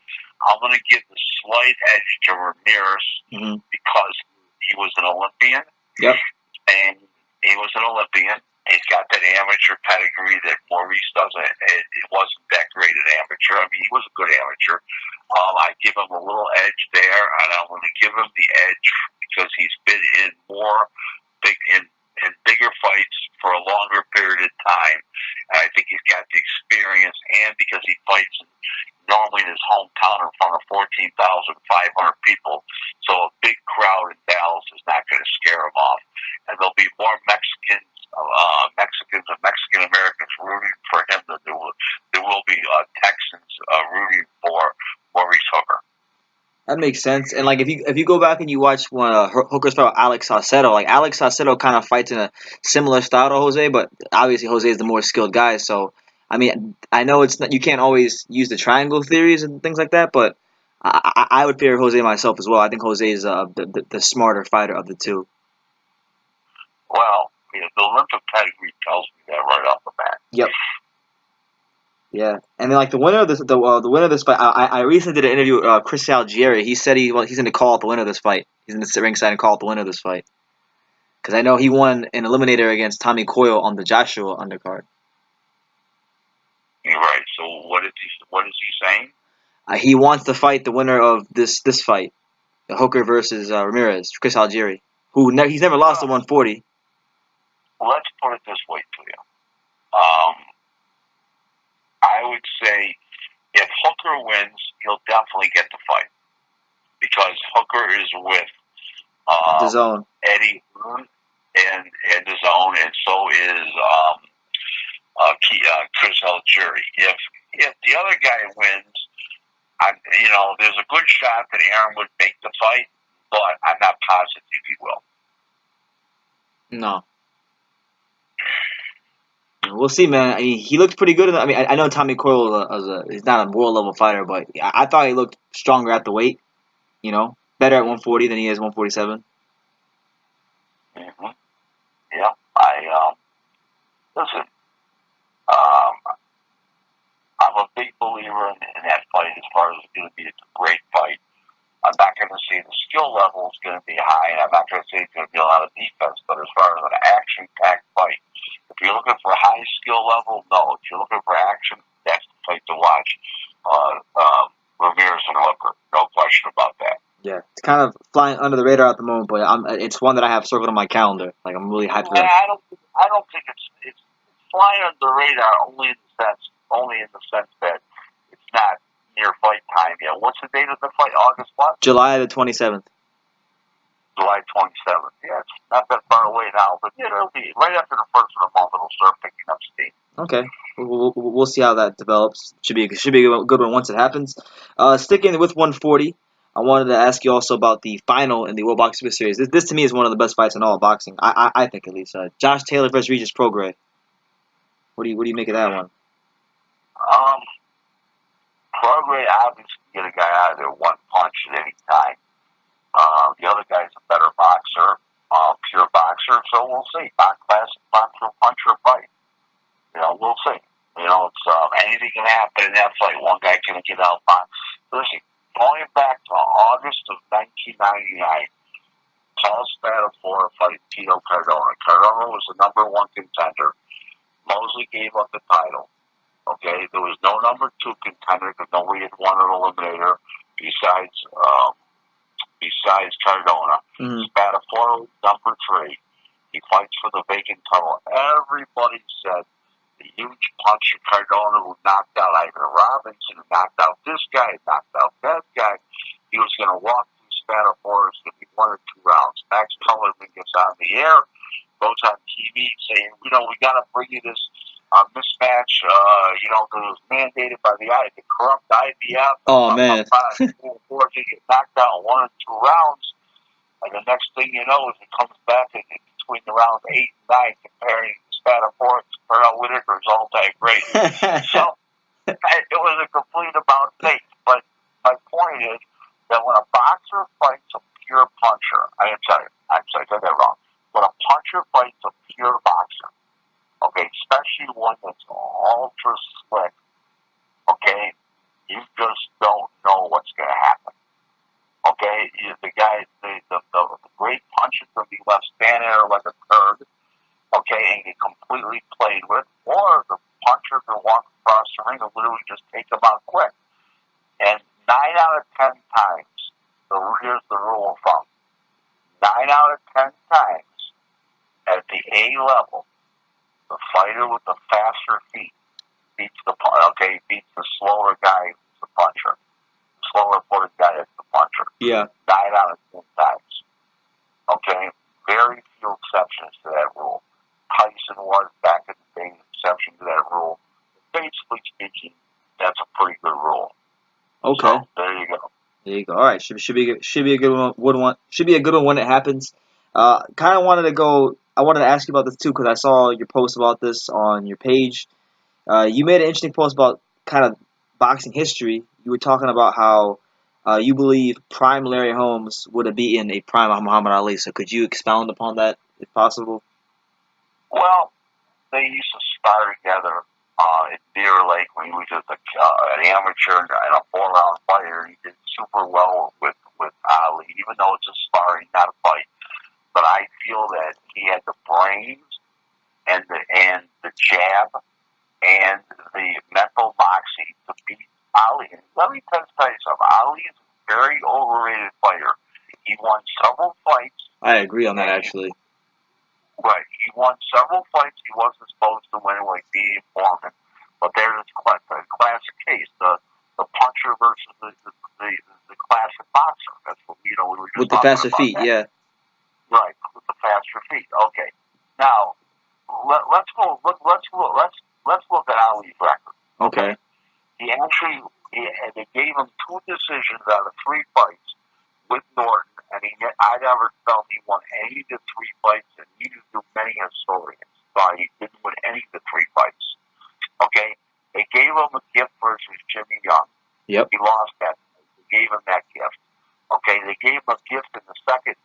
I'm going to give the slight edge to Ramirez because he was an Olympian. Yep. And he was an Olympian. He's got that amateur pedigree that Maurice doesn't. It wasn't that great an amateur. I mean, he was a good amateur. I give him a little edge there, and I'm going to give him the edge because he's been in bigger fights for a longer period of time. And I think he's got the experience, and because he fights normally in his hometown in front of 14,500 people, so a big crowd in Dallas is not going to scare him off. And there'll be more Mexicans and Mexican Americans rooting for him than there will be Texans rooting for Maurice Hooker. That makes sense. And like if you go back and you watch one Hooker's fight with Alex Saucedo, like Alex Saucedo kind of fights in a similar style to Jose, but obviously Jose is the more skilled guy. So I mean, I know it's not, you can't always use the triangle theories and things like that, but I would favor Jose myself as well. I think Jose is the smarter fighter of the two. Well, the Olympic pedigree tells me that right off the bat. Yep. Yeah, and then like the winner of this fight, I recently did an interview with Chris Algieri. He said he's going to call it the winner of this fight. He's going to sit ringside and call it the winner of this fight because I know he won an eliminator against Tommy Coyle on the Joshua undercard. You're right. So what is he saying? He wants to fight the winner of this fight, the Hooker versus Ramirez, Chris Algieri, he's never lost at 140. Let's put it this way to you. I would say if Hooker wins, he'll definitely get the fight because Hooker is with The Zone. Eddie Hearn and The Zone, and so is Chris Algieri. If the other guy wins, there's a good shot that Aaron would make the fight, but I'm not positive he will. No. We'll see, man. I mean, he looked pretty good. I know Tommy Coyle is not a world level fighter, but I thought he looked stronger at the weight. Better at 140 than he is 147. Mm-hmm. Yeah, listen. I'm a big believer in that fight as far as it's going to be. It's a great fight. I'm not going to say the skill level is going to be high, and I'm not going to say it's going to be a lot of defense, but as far as an action-packed fight, if you're looking for a high skill level, no. If you're looking for action, that's the fight to watch. Ramirez and Hooker, no question about that. Yeah, it's kind of flying under the radar at the moment, but it's one that I have circled on my calendar. Like I'm really hyped for it. I don't think it's flying under the radar only in the sense that it's not near fight time yet. What's the date of the fight? August what? July the 27th. July July 27th. Yeah, it's not that far away now, but yeah, it'll be right after the first of the month. It'll start picking up steam. Okay, we'll see how that develops. Should be a good one once it happens. Sticking with 140, I wanted to ask you also about the final in the World Boxing Super Series. This to me is one of the best fights in all of boxing. I think at least. Josh Taylor versus Regis Prograis. What do you make of that one? Prograis obviously get a guy out of there one punch at any time. The other guy's a better boxer, pure boxer. So we'll see. Classic boxer puncher fight. We'll see. It's anything can happen in that fight. One guy can get out. Listen, going back to August of 1999, Paul Spadafore fight Tito Cardona. Cardona was the number one contender. Mosley gave up the title. Okay, there was no number two contender because nobody had won an eliminator besides Cardona. Mm-hmm. Spadafore number three. He fights for the vacant title. Everybody said the huge punch of Cardona who knocked out Ivan Robinson, who knocked out this guy, knocked out that guy. He was going to walk through Spadafore. It was going to be 1 or 2 rounds. Max Kellerman gets on the air, goes on TV saying, we got to bring you this mismatch, because it was mandated by the corrupt IBF. Oh, man. Or to get knocked out in 1 or 2 rounds. And the next thing you know is it comes back in between the rounds 8 and 9 comparing Spadafore to Colonel Whitaker's all-time great. So it was a complete about face. But my point is that when a boxer fights a pure puncher, I'm sorry, I got that wrong. When a puncher fights a pure boxer, okay, especially one that's ultra slick, okay, you just don't know what's going to happen. Okay, the guy, the great puncher can be left standing there like a turd, okay, and get completely played with, or the puncher can walk across the ring and literally just take him out quick. And 9 out of 10 times, here's the rule of thumb, 9 out of 10 times at the A level, the fighter with the faster feet beats the slower guy who's the puncher. The slower footed guy is the puncher. Yeah. 9 out of 10 times. Okay? Very few exceptions to that rule. Tyson was back in the day an exception to that rule. Basically speaking, that's a pretty good rule. Okay. So, there you go. There you go. All right, should be a good one. Should be a good one when it happens. Kind of wanted to go. I wanted to ask you about this too because I saw your post about this on your page. You made an interesting post about kind of boxing history. You were talking about how you believe prime Larry Holmes would have beaten a prime Muhammad Ali. So could you expound upon that if possible? Well, they used to spar together in Deer Lake when he was just an amateur and a 4-round fighter. He did super well with Ali, even though it's a sparring, not a fight. But I feel that he had the brains and the jab and the mental moxie to beat Ali. And let me tell you something. Ali is a very overrated fighter. He won several fights. I agree on that, actually. Right. He won several fights he wasn't supposed to win, like being Foreman. But there's a classic case, the puncher versus the classic boxer. That's what we were just with the faster feet, that. Yeah. Right, with the faster feet. Okay. Now, let's look at Ali's record. Okay. He actually they gave him 2 decisions out of 3 fights with Norton, and I never felt he won any of the 3 fights, and neither do many historians thought he didn't win any of the 3 fights. Okay? They gave him a gift versus Jimmy Young. Yep. He lost that. They gave him that gift. Okay, they gave him a gift in the second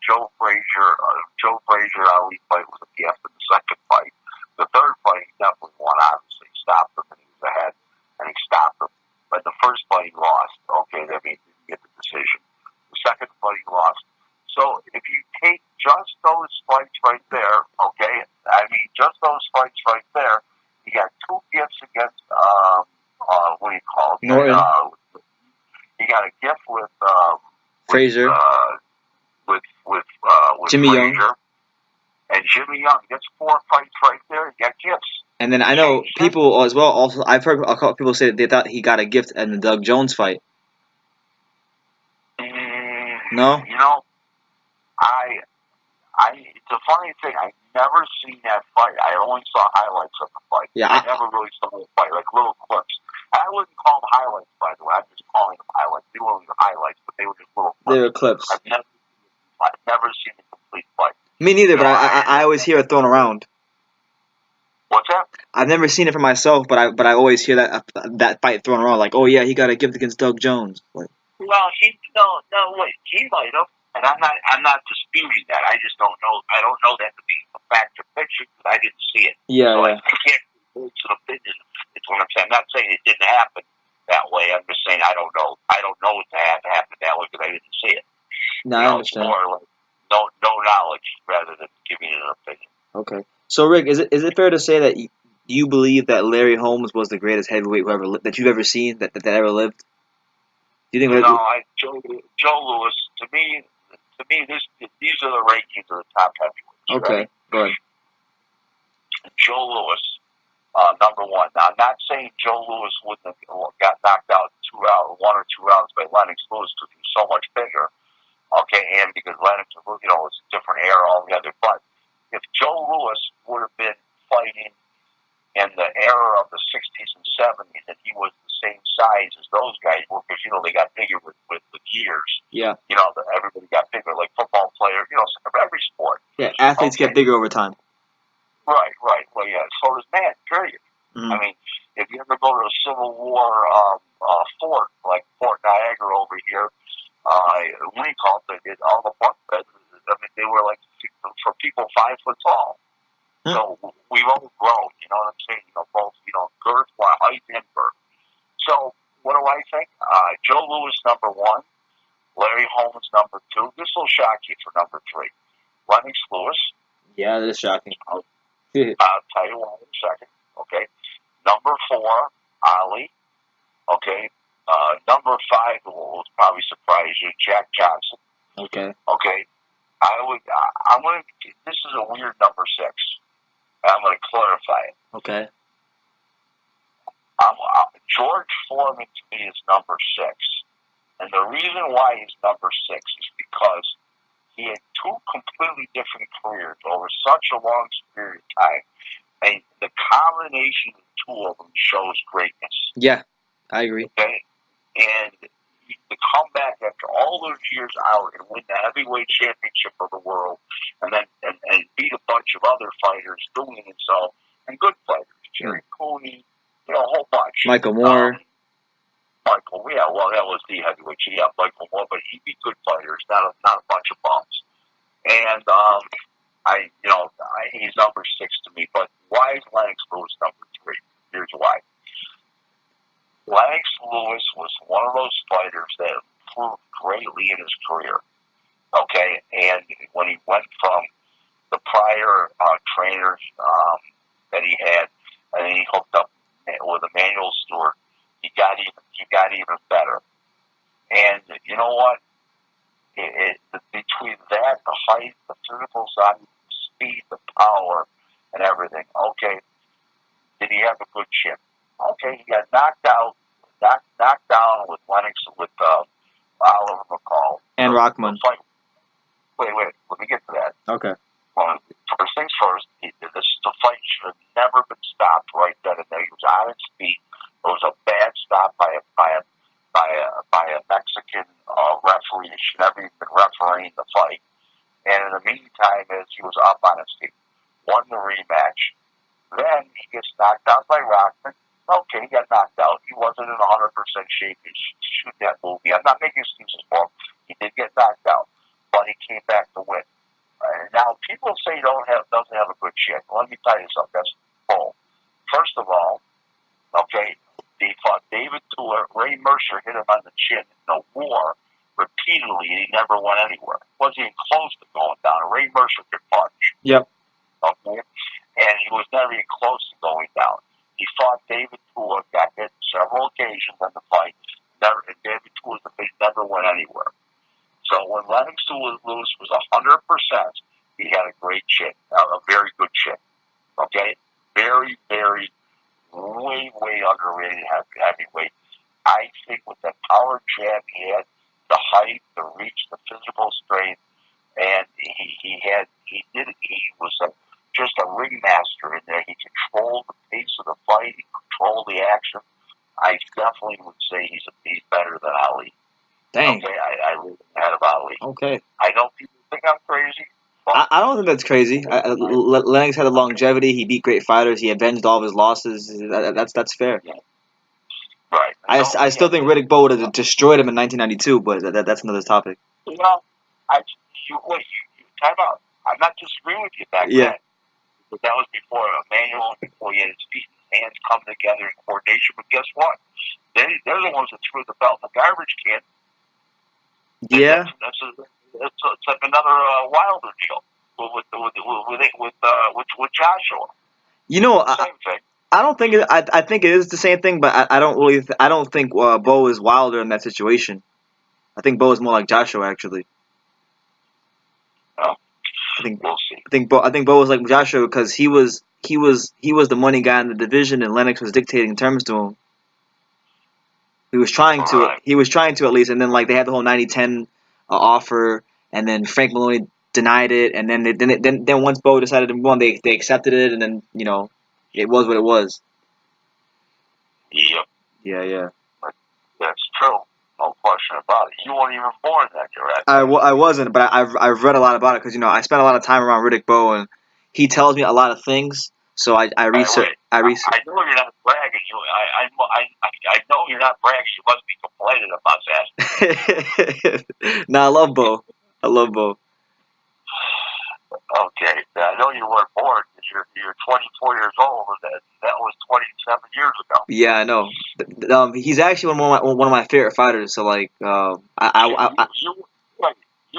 Joe Frazier Ali fight was a gift in the second fight. The third fight he definitely won, obviously. He stopped him and he was ahead, and he stopped him. But the first fight he lost. Okay, that means he didn't get the decision. The second fight he lost. So if you take just those fights right there, okay, just those fights right there, you got 2 gifts against, what do you call it? Norton. You got a gift with, Frazier. With Jimmy Frazier. Young. And Jimmy Young gets 4 fights right there. You got gifts. And then I know people as well. Also, I've heard a couple people say that they thought he got a gift in the Doug Jones fight. No. It's a funny thing. I never seen that fight. I only saw highlights of the fight. Yeah, I never really saw the fight, like little clips. I wouldn't call them highlights, by the way. I'm just calling them highlights. They weren't even highlights, but they were just little clips. They were clips. I've never seen the complete fight. Me neither, but I always hear it thrown around. What's that? I've never seen it for myself, but I always hear that fight thrown around, like, oh yeah, he got a gift against Doug Jones. Like, Well, wait, he might have, and I'm not disputing that. I just don't know. I don't know that to be a fact or fiction because I didn't see it. yeah, So yeah. I can't hold to the opinion. It's what I'm saying. I'm not saying it didn't happen that way. I'm just saying I don't know. I don't know it to have happened that way because I didn't see it. No, I understand. It's more like no knowledge rather than giving it an opinion. Okay. So Rick, is it fair to say that you believe that Larry Holmes was the greatest heavyweight that you've ever seen that ever lived? Do you think? No, Joe Louis. To me, these are the rankings of the top heavyweights. Okay, right? go ahead. Joe Louis, number one. Now, I'm not saying Joe Louis wouldn't have got knocked out 1 or 2 rounds by Lennox Lewis because he was so much bigger. Okay, and because Lennox, it's a different era altogether. But if Joe Louis would have been fighting in the era of the 60s and 70s, and he was the same size as those guys were, because they got bigger with years. Yeah. Everybody got bigger, like football players. Every sport. Yeah, athletes get bigger over time. Right. Well, yeah. So does man. Period. Mm-hmm. I mean, if you ever go to a Civil War fort, like Fort Niagara over here, Lincoln, they did all the bunk beds. I mean, they were like for people 5 foot tall. So we've all grown, you know what I'm saying? Both, girth, height, and birth. So what do I think? Joe Louis, number 1. Larry Holmes, number 2. This will shock you for number 3. Lennox Lewis. Yeah, that is shocking. I'll tell you why in a second. Okay. Number 4, Ali. Okay. Number 5 will probably surprise you, Jack Johnson. Okay. Okay. This is a weird number 6. I'm going to clarify it. Okay. George Foreman to me is number 6. And the reason why he's number 6 is because he had 2 completely different careers over such a long period of time. And the combination of the 2 of them shows greatness. Yeah, I agree. Okay? And to come back after all those years out and win the heavyweight championship of the world and then and beat a bunch of other fighters doing himself and good fighters. Jerry Cooney, a whole bunch. Michael Moore. Michael, yeah, well, that was the heavyweight. Yeah, Michael Moore, but he beat good fighters, not a bunch of bums. And he's number 6 to me. But why is Lennox Lewis number 3? Here's why. Lennox Lewis was one of those fighters that improved greatly in his career. Okay, and when he went from the prior trainers that he had, and then he hooked up with Emmanuel Stewart, he got even better. And you know what? Between that, the height, the physical side, the speed, the power, and everything. Okay, did he have a good chin? Okay, he got knocked down with Lennox, with Oliver McCall. And Rockman. Wait, let me get to that. Okay. Well, first things first, the fight should have never been stopped right then and there. He was on his feet. It was a bad stop by a Mexican referee. He should never even been refereeing the fight. And in the meantime, as he was up on his feet, won the rematch. Then he gets knocked out by Rockman. Okay, he got knocked out. He wasn't in 100% shape to shoot that movie. I'm not making excuses for him. He did get knocked out, but he came back to win. Now, people say he doesn't have a good chin. Let me tell you something. That's bull. First of all, okay, he fought David Tuller. Ray Mercer hit him on the chin in a war repeatedly, and he never went anywhere. Wasn't even close to going down. Ray Mercer could punch. Yep. Okay, and he was never even close to going down. He fought David Tuller, got hit several occasions in the fight. And David Tuller, never went anywhere. So when Lennox Lewis was 100%, he had a great chin, a very good chin. Okay, very, very, way, way underrated heavyweight. I think with that power jab he had, the height, the reach, the physical strength, and he was just a ringmaster in there. He controlled the pace of the fight. He controlled the action. I definitely would say he's better than Ali. Dang. Okay, I really mad about Ali. Okay. I know people think I'm crazy. I don't think that's crazy. Lennox had a longevity. He beat great fighters. He avenged all of his losses. That's fair. Right. I still think Riddick Bowe would have destroyed him in 1992, but that's another topic. You know, you time out. I'm not disagreeing with you back then. But that was before Emmanuel, before he had his feet and hands come together in coordination. But guess what? They're the ones that threw the belt in the garbage can. Yeah. It's like another Wilder deal with Joshua. You know, Same thing. I don't think it. I think it is the same thing, but I don't really. I don't think Bowe is Wilder in that situation. I think Bowe is more like Joshua, actually. No. I think we'll see. I think Bowe was like Joshua because he was the money guy in the division, and Lennox was dictating terms to him. He was trying to. Right. He was trying to at least, and then like they had the whole 90-10 offer, and then Frank Maloney denied it, and then once Bowe decided to move on, they accepted it, and then it was what it was. Yep. Yeah. That's true. No question about it. You weren't even born then, correct? I wasn't, but I've read a lot about it because I spent a lot of time around Riddick Bowe, and he tells me a lot of things. So I research. I know you're not bragging. I know you're not bragging. You must be complaining about that. No, I love Bowe. Okay, I know you weren't born because you're 24 years old, and that was 27 years ago. Yeah, I know. He's actually one of my favorite fighters. So like, you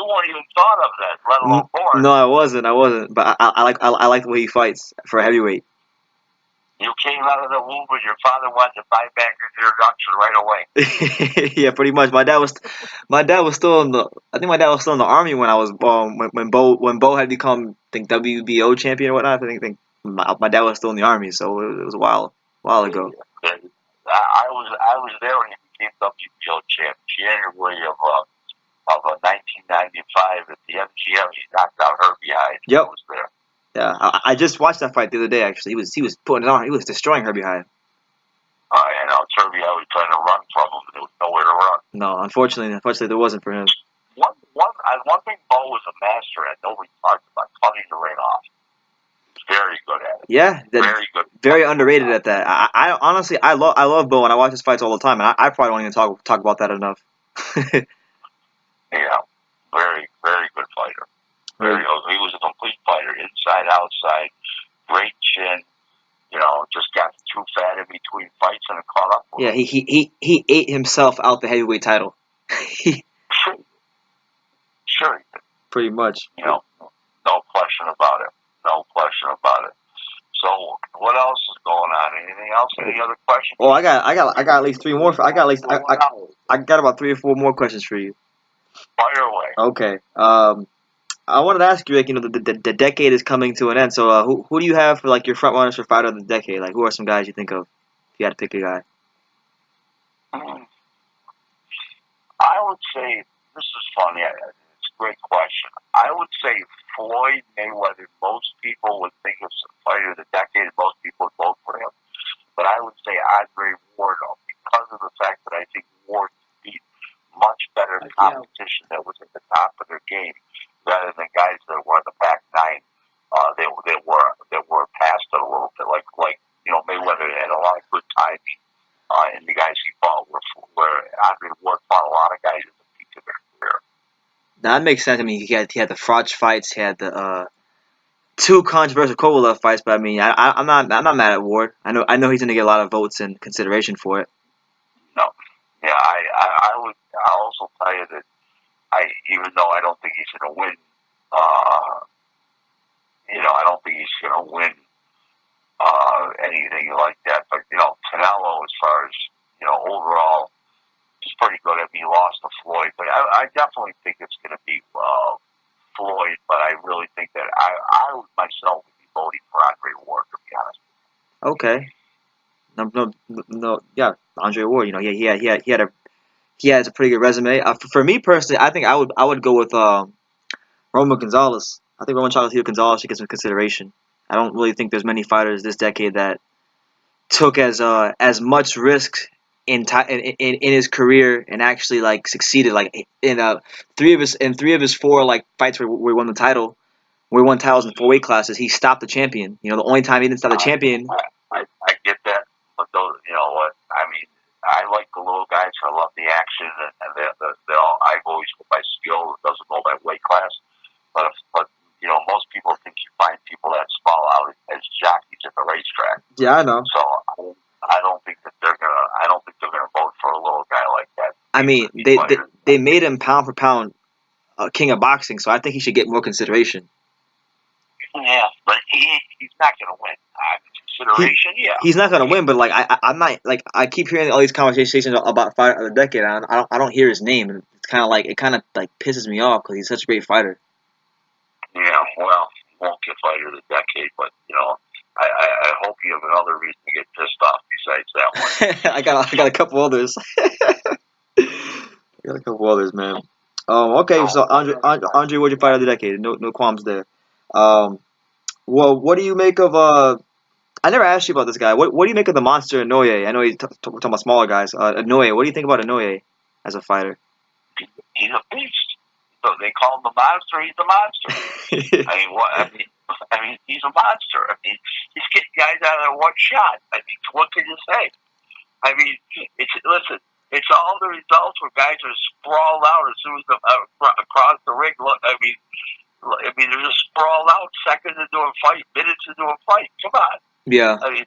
weren't even thought of that, let alone born. No, I wasn't. But I like the way he fights for a heavyweight. You came out of the womb and your father wanted to buy back your introduction right away. Yeah, pretty much. My dad was still in the. I think my dad was still in the army when I was when Bowe had become I think WBO champion or whatnot. I think my dad was still in the army, so it was a while ago. I was there when he became WBO champ, January of 1995 at the MGM. He knocked out Herbie Hyde. Yep. I was there. Yeah, I just watched that fight the other day. Actually, he was putting it on. He was destroying Herbie Hyde. I know Herbie Hyde was trying to run from him. There was nowhere to run. No, unfortunately, there wasn't for him. One thing Bowe was a master at. Nobody talked about cutting the ring off. Very good at it. Yeah, very good. Very underrated at that. I honestly I love Bowe and I watch his fights all the time, and I probably don't even talk about that enough. Yeah, very good fighter. He was a complete fighter, inside, outside, great chin. Just got too fat in between fights and it caught up with him. He ate himself out the heavyweight title. Sure he did. Pretty much. No question about it. No question about it. So, what else is going on? Anything else? Any other questions? Well, I got at least 3 more. I got about 3 or 4 more questions for you. Fire away. Okay. I wanted to ask you, like, the decade is coming to an end. So, who do you have for like your front runners for fighter of the decade? Like, who are some guys you think of if you had to pick a guy? I would say this is funny. It's a great question. I would say Floyd Mayweather. Most people would think of fighter of the decade. Most people would vote for him. But I would say Andre Ward, because of the fact that I think Ward beat much better competition that was at the top of their game, rather than guys that were in the back nine. That were past it a little bit. Like Mayweather had a lot of good timing, and the guys he fought where Andre Ward fought a lot of guys at the peak of their career. That makes sense. I mean, he had the Froch fights. He had the 2 controversial Kovalev fights. But I mean, I'm not mad at Ward. I know he's gonna get a lot of votes and consideration for it. No, yeah, I would. I'll also tell you that even though I don't think he's gonna win, I don't think he's gonna win anything like that. But Canelo, as far as overall, he's pretty good. He lost to Floyd, but I definitely think it's going to be Floyd. But I really think that I would myself would be voting for Andre Ward, to be honest. Okay. No. Yeah, Andre Ward. He has a pretty good resume. For me personally, I think I would go with Roman Gonzalez. I think Roman Chocolatito Gonzalez should get some consideration. I don't really think there's many fighters this decade that took as much risk in his career and actually like succeeded. Like in three of his four like fights where he won the title, where he won titles in 4 weight classes, he stopped the champion. You know, the only time he didn't stop the champion. I get that, but those, you know what? I mean, I like the little guys. I love the action, and they're all, I always go by skill. It doesn't go by weight class. But you know, most people think you find people that fall out as jockeys at the racetrack. Yeah, I know. So I don't think that they're gonna. I don't think they're gonna vote for a little guy like that. I mean, they made him pound for pound king of boxing, so I think he should get more consideration. Yeah, but he's not gonna win. Consideration, yeah. He's not gonna win, but like I'm not like I keep hearing all these conversations about fighter of the decade. I don't hear his name, and it's kind of like pisses me off because he's such a great fighter. Yeah, well, he won't get fighter of the decade, but you know, I hope you have another reason to get pissed off besides that one. I got a couple others. I got a couple others, man. Okay, so Andre, what's your fighter of the decade? No qualms there. Well, what do you make of I never asked you about this guy. What do you make of the monster Inoue? I know we're talking about smaller guys. Inoue, what do you think about Inoue as a fighter? He's a beast. So they call him the monster. He's the monster. I mean, what? I mean, he's a monster. I mean, he's getting guys out of there one shot. I mean, what can you say? I mean, listen. It's all the results where guys are sprawled out as soon as across the ring. Look, I mean, they're just sprawled out seconds into a fight, minutes into a fight. Come on. Yeah. I mean,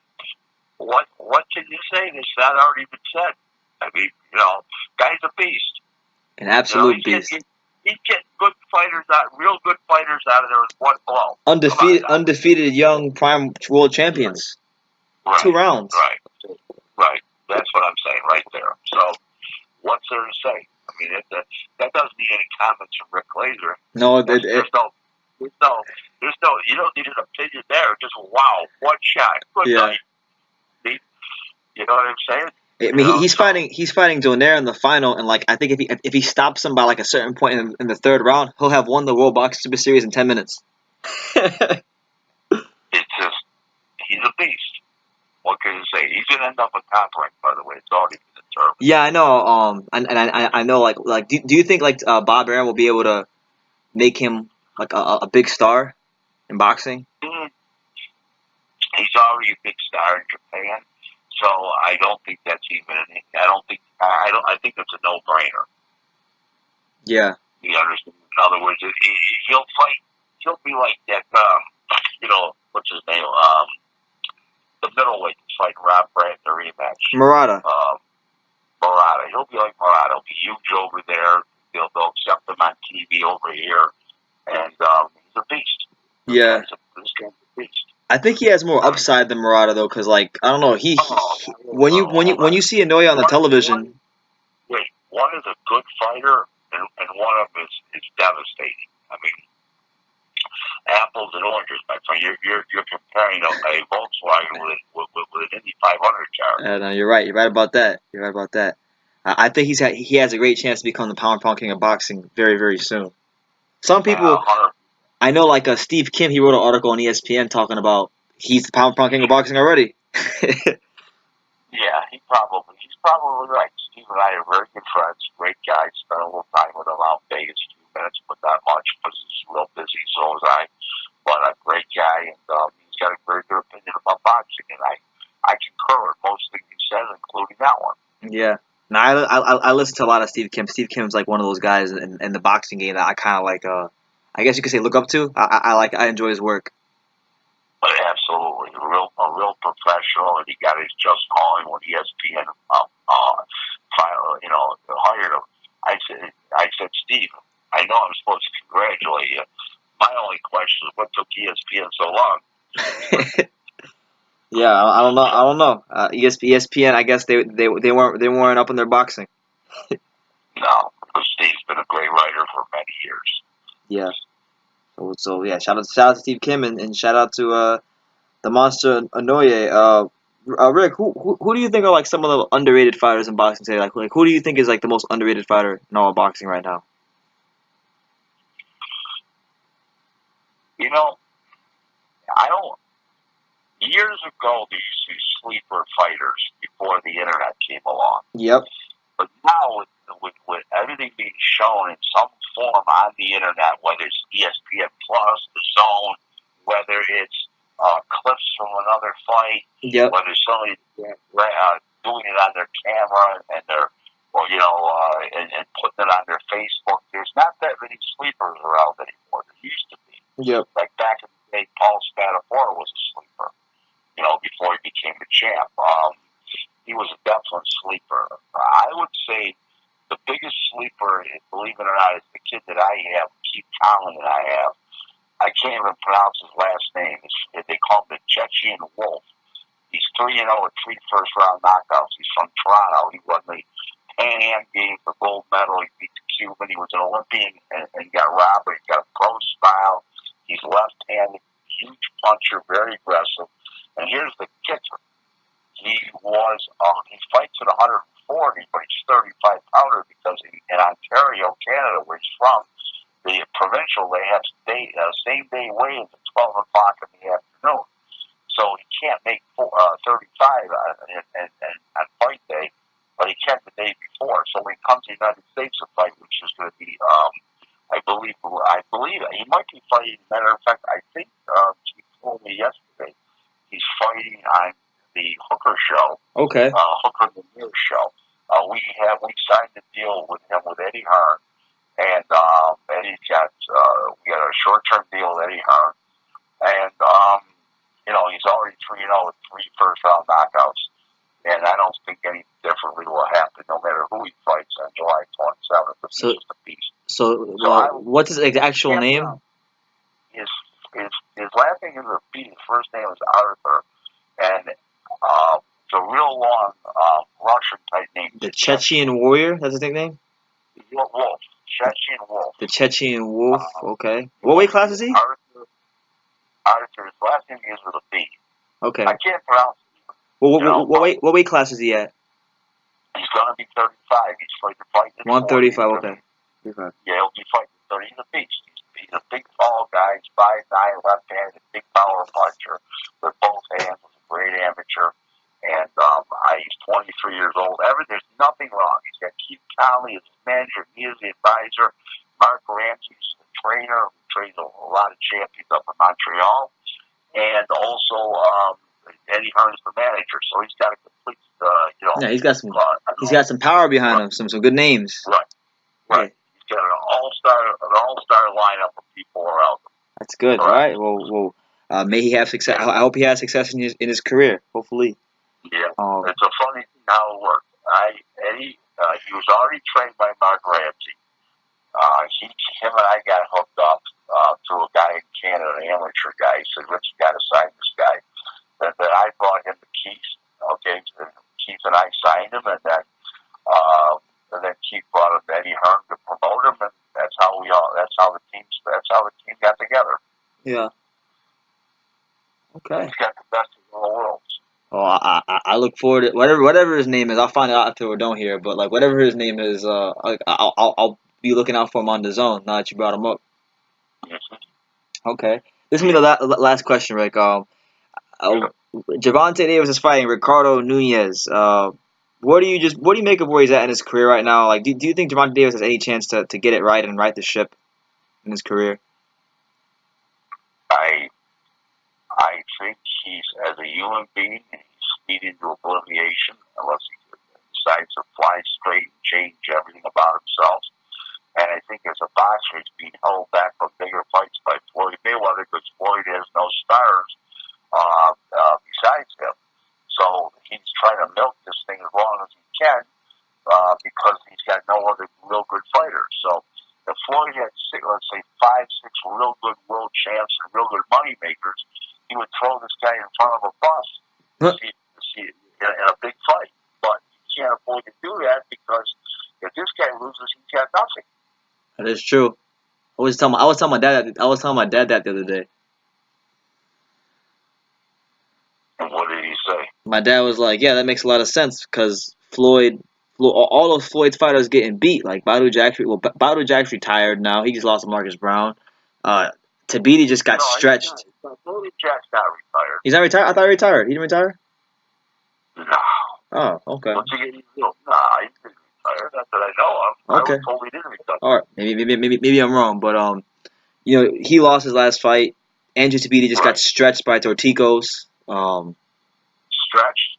what can you say that's not already been said? I mean, you know, guy's a beast. An absolute beast. He's getting good fighters real good fighters out of there with one blow. Undefeated young prime world champions. Right, 2 rounds. Right. That's what I'm saying right there. So, what's there to say? I mean, that doesn't need any comments from Rick Glaser. No, there's no. You don't need an opinion there. Just wow, one shot. Good night. You know what I'm saying? I mean, he's fighting Donaire in the final, and like I think if he stops him by like a certain point in the 3rd round, he'll have won the World Boxing Super Series in 10 minutes. It's just he's a beast. What can you say? He's gonna end up a top rank, by the way. It's already been determined. Yeah, I know. I know. Like, do you think like Bob Arum will be able to make him like a big star in boxing? Mm-hmm. He's already a big star in Japan, so I don't think that's even. I think it's a no-brainer. Yeah. You understand? In other words, he'll fight. He'll be like that. You know, what's his name? The middleweight fight Rob Brant in the rematch. Murata. Murata. He'll be like Murata. He'll be huge over there. They'll accept him on TV over here, and he's a beast. Yeah. This guy's a beast. I think he has more upside than Murata though, because like I don't know, when you see Inoue on the television. One is a good fighter, and one of them is devastating. I mean, apples and oranges, my friend. You're comparing a Volkswagen with an Indy 500 car. No, you're right. You're right about that. I think he has a great chance to become the pound king of boxing very, very soon. Some people, I know, like Steve Kim, he wrote an article on ESPN talking about he's the pound king of boxing already. Yeah, he's probably right. Steve and I are very good friends, great guy. Spent a little time with him out in Vegas, a few minutes, but not much because he's real busy. So was I. But a great guy, and he's got a very good opinion about boxing, and I concur with most things he says, including that one. Yeah. Now I listen to a lot of Steve Kim. Steve Kim's like one of those guys in the boxing game that I kind of like. I guess you could say look up to. I enjoy his work. But absolutely, a real professional, and he got his just calling when ESPN hired him. I said, Steve, I know I'm supposed to congratulate you. My only question is, what took ESPN so long? Yeah, I don't know. ESPN, I guess they weren't up in their boxing. No, because Steve's been a great writer for many years. Yeah. So yeah, shout out to Steve Kim and shout out to the monster Inoue. Rick, who do you think are like some of the underrated fighters in boxing today? Like who do you think is like the most underrated fighter in all of boxing right now? You know, I don't. Years ago, there used to be sleeper fighters before the internet came along. Yep. But now, with everything being shown in some form on the internet, whether it's ESPN Plus, The Zone, whether it's clips from another fight, Yep. whether somebody doing it on their camera and their, or and putting it on their Facebook, there's not that many sleepers around anymore. There used to be. Yep. Like back in the day, Paul Spadafora was a sleeper. Before he became the champ. He was a definite sleeper. I would say the biggest sleeper, believe it or not, is the kid that I have, Keith Conley, that I have. I can't even pronounce his last name. They call him the Chechen Wolf. He's 3-0 with 3 first-round knockouts. He's from Toronto. He won the Pan Am Games, the gold medal. He beat the Cuban. He was an Olympian and got robbed. He's got a pro style. He's left-handed, huge puncher, very aggressive. And here's the kicker. He fights at 140, but he's 35 pounder because in Ontario, Canada, where he's from, the provincial, they have same-day weigh-ins at 12 o'clock in the afternoon. So he can't make 35 on fight day, but he can the day before. So when he comes to the United States to fight, which is going to be, I believe he might be fighting. Matter of fact, I think he told me yesterday he's fighting on the Hooker show. Okay. Hooker the Mirror show. We signed the deal with him with Eddie Hearn, and Eddie's got we got a short-term deal with Eddie Hearn, and he's already 3-0 with 3 first-round knockouts, and I don't think any differently will happen no matter who he fights on July 27th. He's just a beast. So what's his actual name? His last name is a B. His first name is Arthur, and it's a real long Russian type name. The Chechen Warrior. That's his nickname. Wolf. Chechen Wolf. The Chechen Wolf. Okay. What weight class is he? Arthur. His last name is with a B. Okay. I can't pronounce it. What weight class is he at? He's gonna be 35. He's fighting 135. Okay. Yeah, he'll be fighting 30. He's a beast. He's a big, tall guy. He's 5'9", left-handed, big power puncher with both hands. He's a great amateur. And he's 23 years old. There's nothing wrong. He's got Keith Conley as his manager. He is the advisor. Mark Ramsey's the trainer who trains a lot of champions up in Montreal. And also Eddie Hearn's the manager. So he's got a complete, Yeah, he's got some power behind him. Some good names. Right. He's got an all-star lineup of people around him. That's good. All right. Well, may he have success. I hope he has success in his career. Hopefully. Yeah. It's a funny thing how it worked. Eddie, he was already trained by Mark Ramsey. Him and I got hooked up through a guy in Canada, an amateur guy. He said, "Rich, you got to sign this guy." Then I brought him to Keith. Okay, Keith and I signed him, and then Keith brought him to Eddie Hearn to promote him, and that's how the team got together. Yeah. Okay. He's got the best of all worlds. Oh, I look forward to whatever his name is. I'll find it out after we're done here. But like whatever his name is, I'll be looking out for him on the zone. Now that you brought him up. Okay. This is gonna be the last question, Rick. Gervonta Davis is fighting Ricardo Nunez. What do you make of where he's at in his career right now? Like, do you think Gervonta Davis has any chance to get it right and right the ship in his career? I think he's, as a human being, he's speeding to oblivion unless he decides to fly straight and change everything about himself. And I think as a boxer, he's being held back from bigger fights by Floyd Mayweather because Floyd has no stars besides him. So he's trying to milk this thing as long as he can because he's got no other real good fighters. So if Floyd had, let's say, 5, 6 real good world champs and real good money makers, he would throw this guy in front of a bus to see in a big fight. But he can't afford to do that because if this guy loses, he's got nothing. That is true. I was telling my dad that the other day. And what did he say? My dad was like, "Yeah, that makes a lot of sense because all of Floyd's fighters getting beat. Like Badou Jack's retired now. He just lost to Marcus Brown. Tabiti just got No, stretched. Billy Jack's not retired. He's not retired. I thought he retired. He didn't retire. No. Oh, okay. What's he getting? Nah, he didn't retire. Not that I know of. I Okay. was told he didn't retire. All right. Maybe I'm wrong, but he lost his last fight. Andrew Tabiti just got stretched by Torticos. Stretched?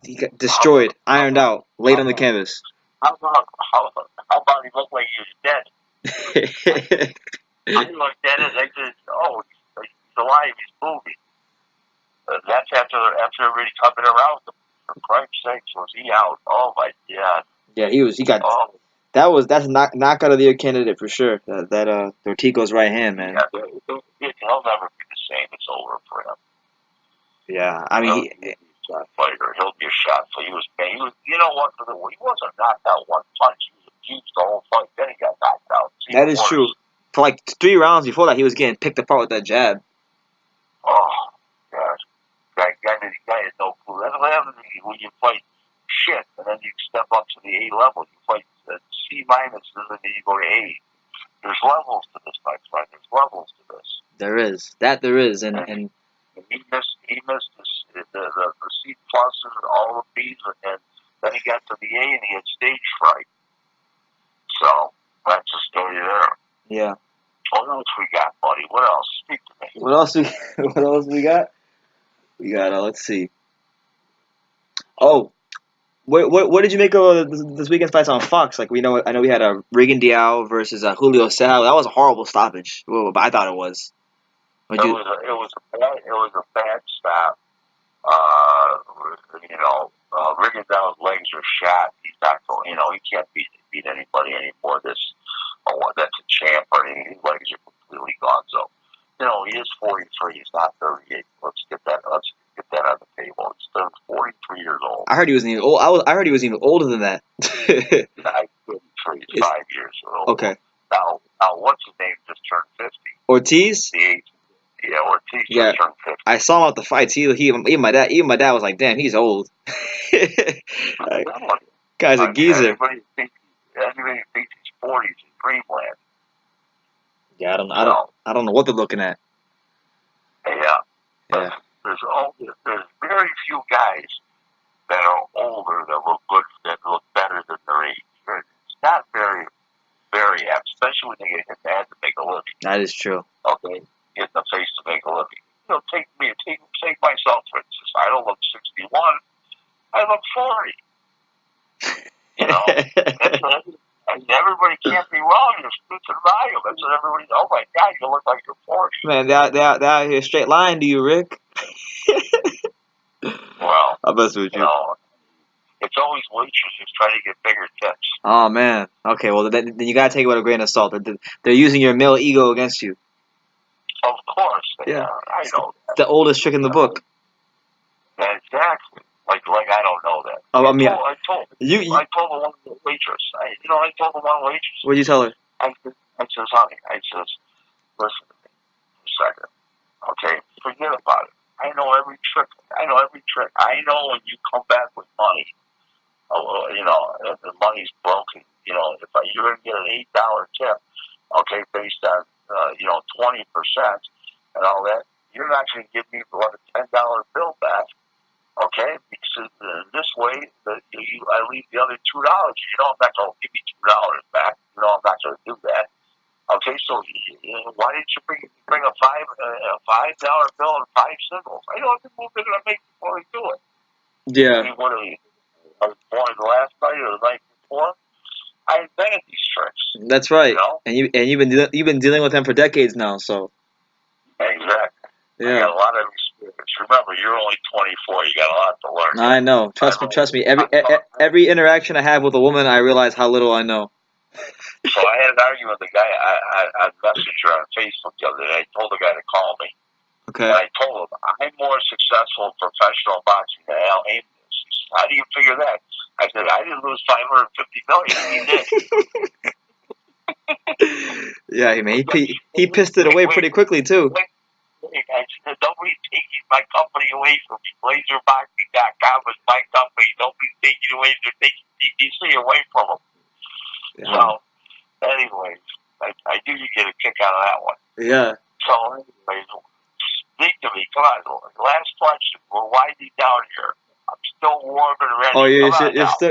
He got destroyed, ironed out, laid on the canvas. How about he looked like he was dead? I looked at it. I said, "Oh, he's alive. He's moving." That's after everybody coming around him. For Christ's sakes, was he out? Oh my God! Yeah, he got. Oh, That's a knockout of the year candidate for sure. That Tortico's right hand, man. yeah, he'll never be the same. It's over for him. Yeah, I mean, He'll be a shot fighter. He'll be a shot fighter. He was. You know what? He wasn't knocked out one punch. He was abused the whole fight. Then he got knocked out. that is true. For like 3 rounds before that, he was getting picked apart with that jab. Oh, gosh. Guy had no clue. That's what happens when you fight shit, and then you step up to the A level. You fight C minus, and then you go to A. There's levels to this, my friend. There's levels to this. There is. There is, and he missed the C pluses, all the B's, and then he got to the A, and he had stage fright. So that's the story there. Yeah. What else we got, buddy? What else? Speak to me. What else we got? We got let's see. Oh, what did you make of this weekend's fights on Fox? Like I know we had a Regan Diao versus Julio Ceja. That was a horrible stoppage. Well, but I thought it was. It was a bad stop. Regan Diao's legs are shot. He's not going. He can't beat anybody anymore. That's a champ. Or his legs are completely gone. So, he is 43. He's not 38. Let's get that on the table. He's 43 years old. I heard he was even old. I heard he was even older than that. He's 5 years old. Okay. Now, what's his name? Just turned 50. Ortiz. Yeah, Ortiz just turned 50. I saw him at the fights. Even my dad was like, "Damn, he's old." Guy's a geezer. Everybody thinks he's 40s in Dreamland. Yeah, I don't know what they're looking at. Yeah. There's very few guys that are older that look good, that look better than their age. It's not very, very apt, especially when they get hit bad to make a living. That is true. Okay, get in the face to make a living. Take myself for instance. I don't look 61. I look 40. And everybody can't be wrong. You're speaking value. That's what everybody. Oh my God, you look like you're 40. Man, they're out here straight lying to you, Rick. Well, I'll mess with you. It's always waitresses trying to get bigger tips. Oh man. Okay, well then you gotta take it with a grain of salt. They're using your male ego against you. Of course they are. I know that. The oldest trick in the book. Exactly. Like I don't know that. Oh, I mean, I told the one waitress. I told the one waitress. What'd you tell her? I says, honey, listen to me for a second. Okay, forget about it. I know every trick. I know when you come back with money, the money's broken. If you're going to get an $8 tip, okay, based on 20% and all that, you're not going to give me a $10 bill back. Okay, because this way, I leave the other $2. I'm not going to give me $2 back. I'm not going to do that. Okay, so why didn't you bring a $5 bill and 5 singles? I know the move they're going to make before they do it. Yeah. I mean, what are we? I was born the last night or the night before. I invented these tricks. That's right. And you've been dealing with them for decades now. So. Exactly. Yeah. I got a lot of experience. Remember, you're only 24. You got a lot to learn. I know. Trust me. Every interaction I have with a woman, I realize how little I know. So I had an argument with the guy on Messenger on Facebook the other day. I told the guy to call me. Okay. And I told him, I'm more successful in professional boxing than Al Haymon is. He said, how do you figure that? I said, I didn't lose $550 million. He did. Yeah, man. He pissed it away pretty quickly, too. I said, nobody's taking my company away from me. GlaserBoxing.com is my company. Nobody's taking away. They're taking DDC away from them. Yeah. So, anyways, I do you get a kick out of that one. Yeah. So, anyways, speak to me. Come on. Last question. We're winding down here. I'm still warm and ready. Oh,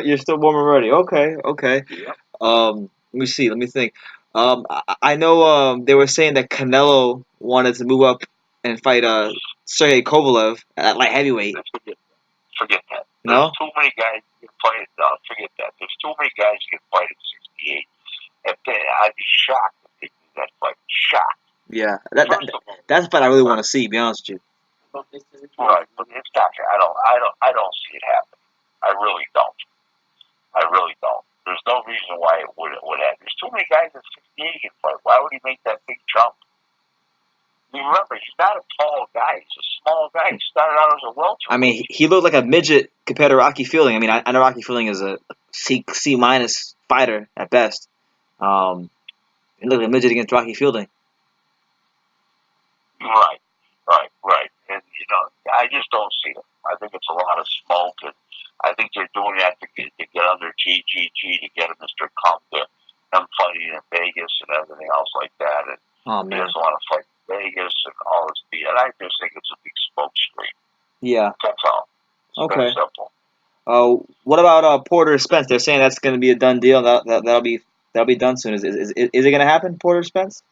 You're still warm and ready. Okay, okay. Yep. Let me see. Let me think. I know they were saying that Canelo wanted to move up and fight Sergey Kovalev at light heavyweight. Forget that. No? There's too many guys who can fight it. Forget that. There's too many guys who can fight at 68. I'd be shocked if they do that fight. Shocked. Yeah, First of all, that's the fight I really want to see. To be honest with you. right, but it's not. I don't see it happening. I really don't. I really don't. There's no reason why it would happen. There's too many guys at 68 who can fight. Why would he make that big jump? Remember, he's not a tall guy. He's a small guy. He started out as a welterweight. I mean, he looked like a midget compared to Rocky Fielding. I mean, I know Rocky Fielding is a C minus fighter at best. He looked like a midget against Rocky Fielding. Right. And, I just don't see it. I think it's a lot of smoke, and I think they're doing that to get under GGG, to get Mr. Come to him fighting in Vegas and everything else like that. And Oh, he man. doesn't want to fight in Vegas and all this. And I just think it's a big smoke screen. Yeah. That's all. It's Okay. very simple. What about Porter Spence? They're saying that's going to be a done deal. That'll be done soon. Is it going to happen, Porter Spence?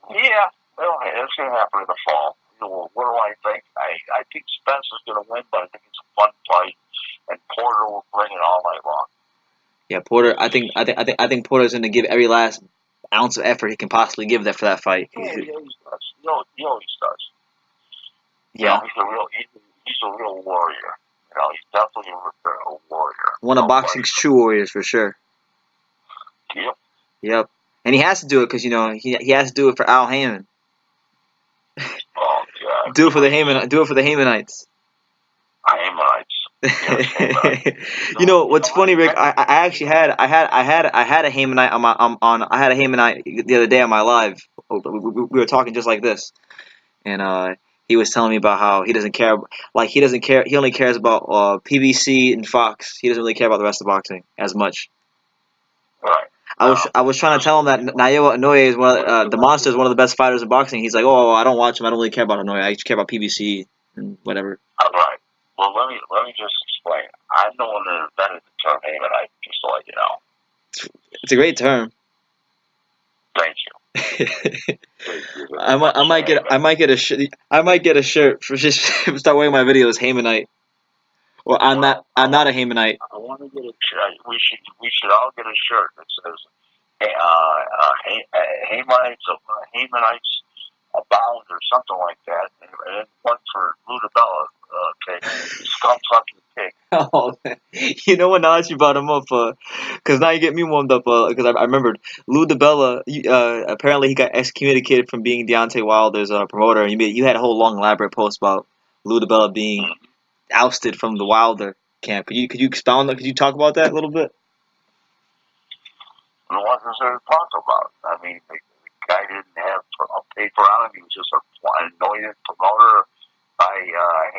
Yeah, well, it's going to happen in the fall. What do I think? I think Spence is going to win, but I think it's a fun fight, and Porter will bring it all night long. Yeah, Porter. I think Porter's going to give every last ounce of effort he can possibly give for that fight. Yeah, he always does. He always does. Yeah. He's a real warrior. He's definitely a warrior. One of boxing's true warriors for sure. Yep. And he has to do it because he has to do it for Al Heyman. Oh God. Do it for the Heymanites. What's funny, Rick? I actually had a Heymanite I had a Heymanite the other day on my live. We were talking just like this, and he was telling me about how he doesn't care. Like he doesn't care. He only cares about PBC and Fox. He doesn't really care about the rest of boxing as much. Right. I was trying to tell him that Naoya Inoue is the Monster is one of the best fighters in boxing. He's like, oh, I don't watch him. I don't really care about Inoue. I just care about PBC and whatever. All right. Well, let me just explain. I'm the one that invented the term Heymanite, just to let you know. It's a great term. Thank you. I might get a shirt for just start wearing my videos Heymanite. Or I'm not a Heymanite. I want to get a shirt. We should all get a shirt that says Heymanites abound or something like that, and one for Ludabella. Okay, scum fucking pig. Oh, you know what? Now that you brought him up, because now you get me warmed up. Because I remembered Lou DiBella. Apparently, he got excommunicated from being Deontay Wilder's promoter. And you had a whole long elaborate post about Lou DiBella being ousted from the Wilder camp. Could you expound? Could you talk about that a little bit? What is there to talk about? I mean, the guy didn't have a paper on him. He was just an anointed promoter by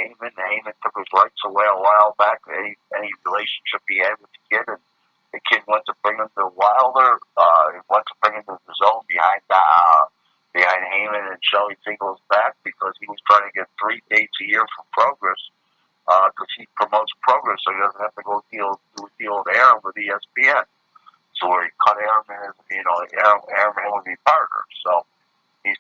Heyman. Heyman took his rights away a while back. Any relationship he had with the kid, and the kid went to bring him to Wilder. He went to bring him to the zone behind Heyman and Shelly Finkel's back because he was trying to get 3 dates a year from Progress. Because he promotes Progress, so he doesn't have to do a deal with Aaron with ESPN. So where he cut Aaron as, Aaron would be partner. So he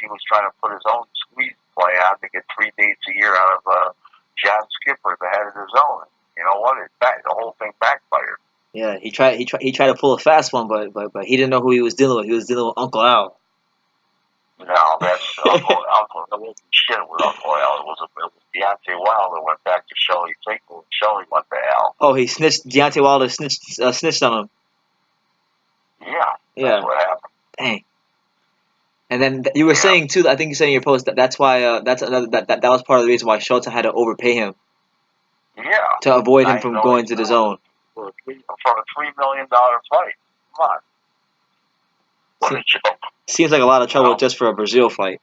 was trying to put his own squeeze play on to get 3 dates a year out of John Skipper, the head of his own. You know what? The whole thing backfired. Yeah, he tried to pull a fast one, but he didn't know who he was dealing with. He was dealing with Uncle Al. No, that's Uncle. It wasn't shit with Uncle Al. It was Deontay Wilder went back to Shelly Finkel, and Shelly went to Al. Oh, he snitched. Deontay Wilder snitched on him. Yeah, that's what happened. Dang. And then you were saying too. I think you said in your post that's why that was part of the reason why Showtime had to overpay him. Yeah. To avoid him from going to the zone. For a $3 million fight. Come on. What a joke. Seems like a lot of trouble just for a Brazil fight.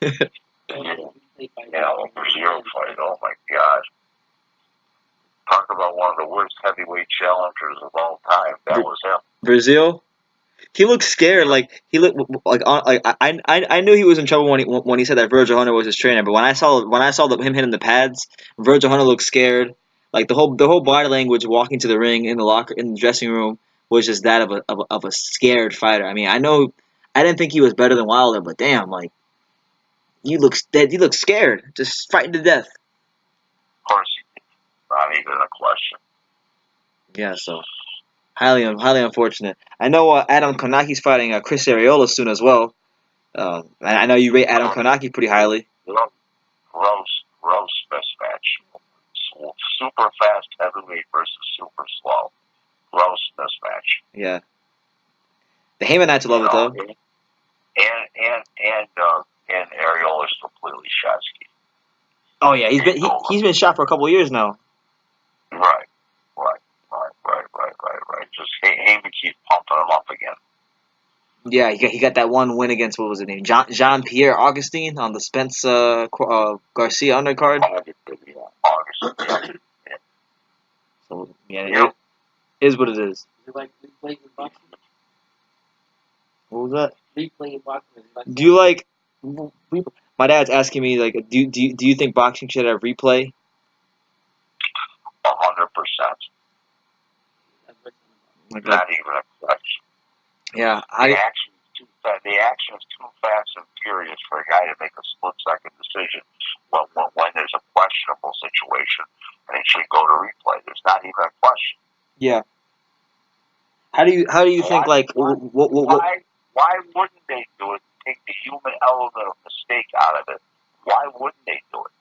Yeah, a Brazil fight. Oh my God. Talk about one of the worst heavyweight challengers of all time. That was him. Brazil? He looked scared. Like he looked like I knew he was in trouble when he said that Virgil Hunter was his trainer. But when I saw him hitting the pads, Virgil Hunter looked scared. Like the whole body language walking to the ring in the dressing room was just that of a scared fighter. I mean, I didn't think he was better than Wilder, but damn, like you look dead. You look scared, just fighting to death. Of course, not even a question. Yeah, so highly unfortunate. I know Adam Konaki's fighting Chris Arreola soon as well. I know you rate Adam Konaki pretty highly. Gross mismatch. Super fast heavyweight versus super slow. Gross mismatch. Yeah. The Haymanites love it though. And Ariel is completely shot ski. Oh yeah, he's been shot for a couple of years now. Right. Just Heyman keeps pumping him up again. Yeah, he got that one win against, what was his name, Jean Pierre Augustine on the Spence Garcia undercard. Augustine. So yeah, it is what it is. Is it like replaying boxing? What was that? Replaying boxing. Do you like? My dad's asking me like, do you think boxing should have replay? 100%. Like Not even a question. Yeah, The action is too fast and furious for a guy to make a split-second decision when there's a questionable situation, and it should go to replay. There's not even a question. Yeah. How do you think like what? Why wouldn't they do it? Take the human element of mistake out of it. Why wouldn't they do it?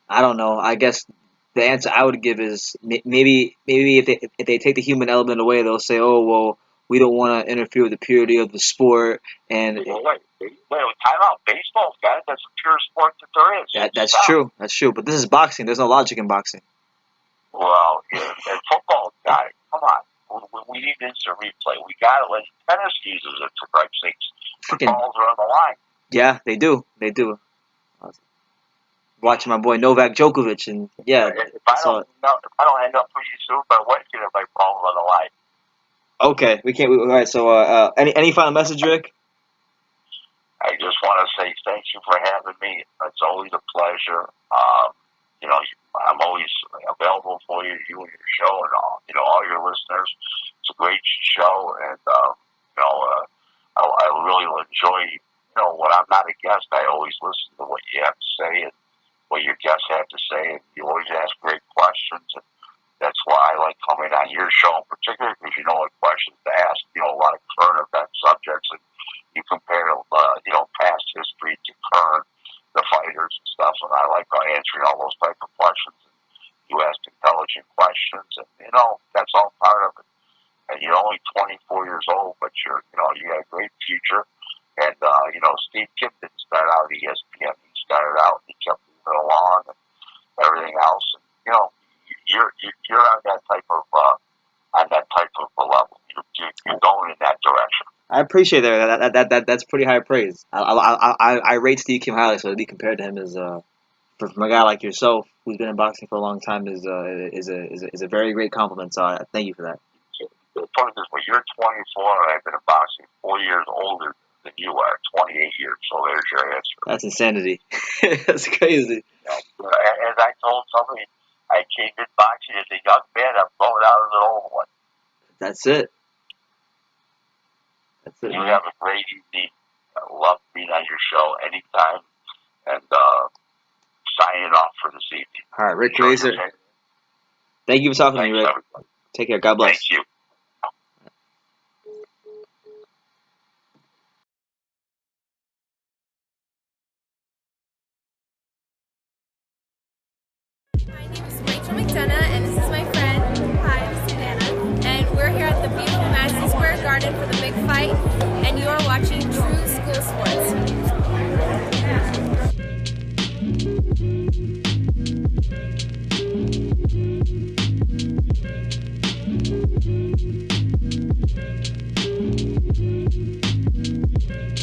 I don't know. I guess the answer I would give is maybe if they take the human element away, they'll say, oh well, we don't want to interfere with the purity of the sport. And wait, time out. Baseball, guys, that's the purest sport that there is. That's true. That's true. But this is boxing. There's no logic in boxing. Well, and football, guy, come on. We need instant replay. We got it. Like tennis uses it, for Christ's sakes. The balls are on the line. Yeah, they do. They do. Watching my boy Novak Djokovic, and yeah, if I don't end up pretty soon, but what can my balls on the line? Okay, we can't. All right. So, any final message, Rick? I just want to say thank you for having me. It's always a pleasure. I'm always available for you and your show, and all your listeners. It's a great show, and I really enjoy. When I'm not a guest, I always listen to what you have to say and what your guests have to say, and you always ask great questions. And that's why I like coming on your show in particular, because you know what questions to ask. A lot of current event subjects, and you compare past history to current, the fighters and stuff. And I like answering all those type of questions. You ask intelligent questions, and that's all part of it. And you're only 24 years old, but you got a great future. And Steve Kipp didn't start out at ESPN. He started out, he kept moving along and everything else. And you're on that type of a level. You're going in that direction. I appreciate that. That's pretty high praise. I rate Steve Kim highly, so to be compared to him is from a guy like yourself who's been in boxing for a long time is a very great compliment. So I thank you for that. Put it this way, you're 24 and I've been in boxing 4 years older than you are, 28 years. So there's your answer. That's insanity. That's crazy. As I told somebody, I came in boxing as a young man. I'm going out as an old one. That's it. You have a great evening. I love being on your show anytime. And signing off for this evening. All right, Rick Glaser. Thank you for talking to me, Rick. Everybody. Take care. God bless. Thank you. My name is Rachel McDonough, and this is my friend. Hi, this is Savannah. And we're here at the beautiful Madison Square Garden for the big fight. And you are watching True School Sports.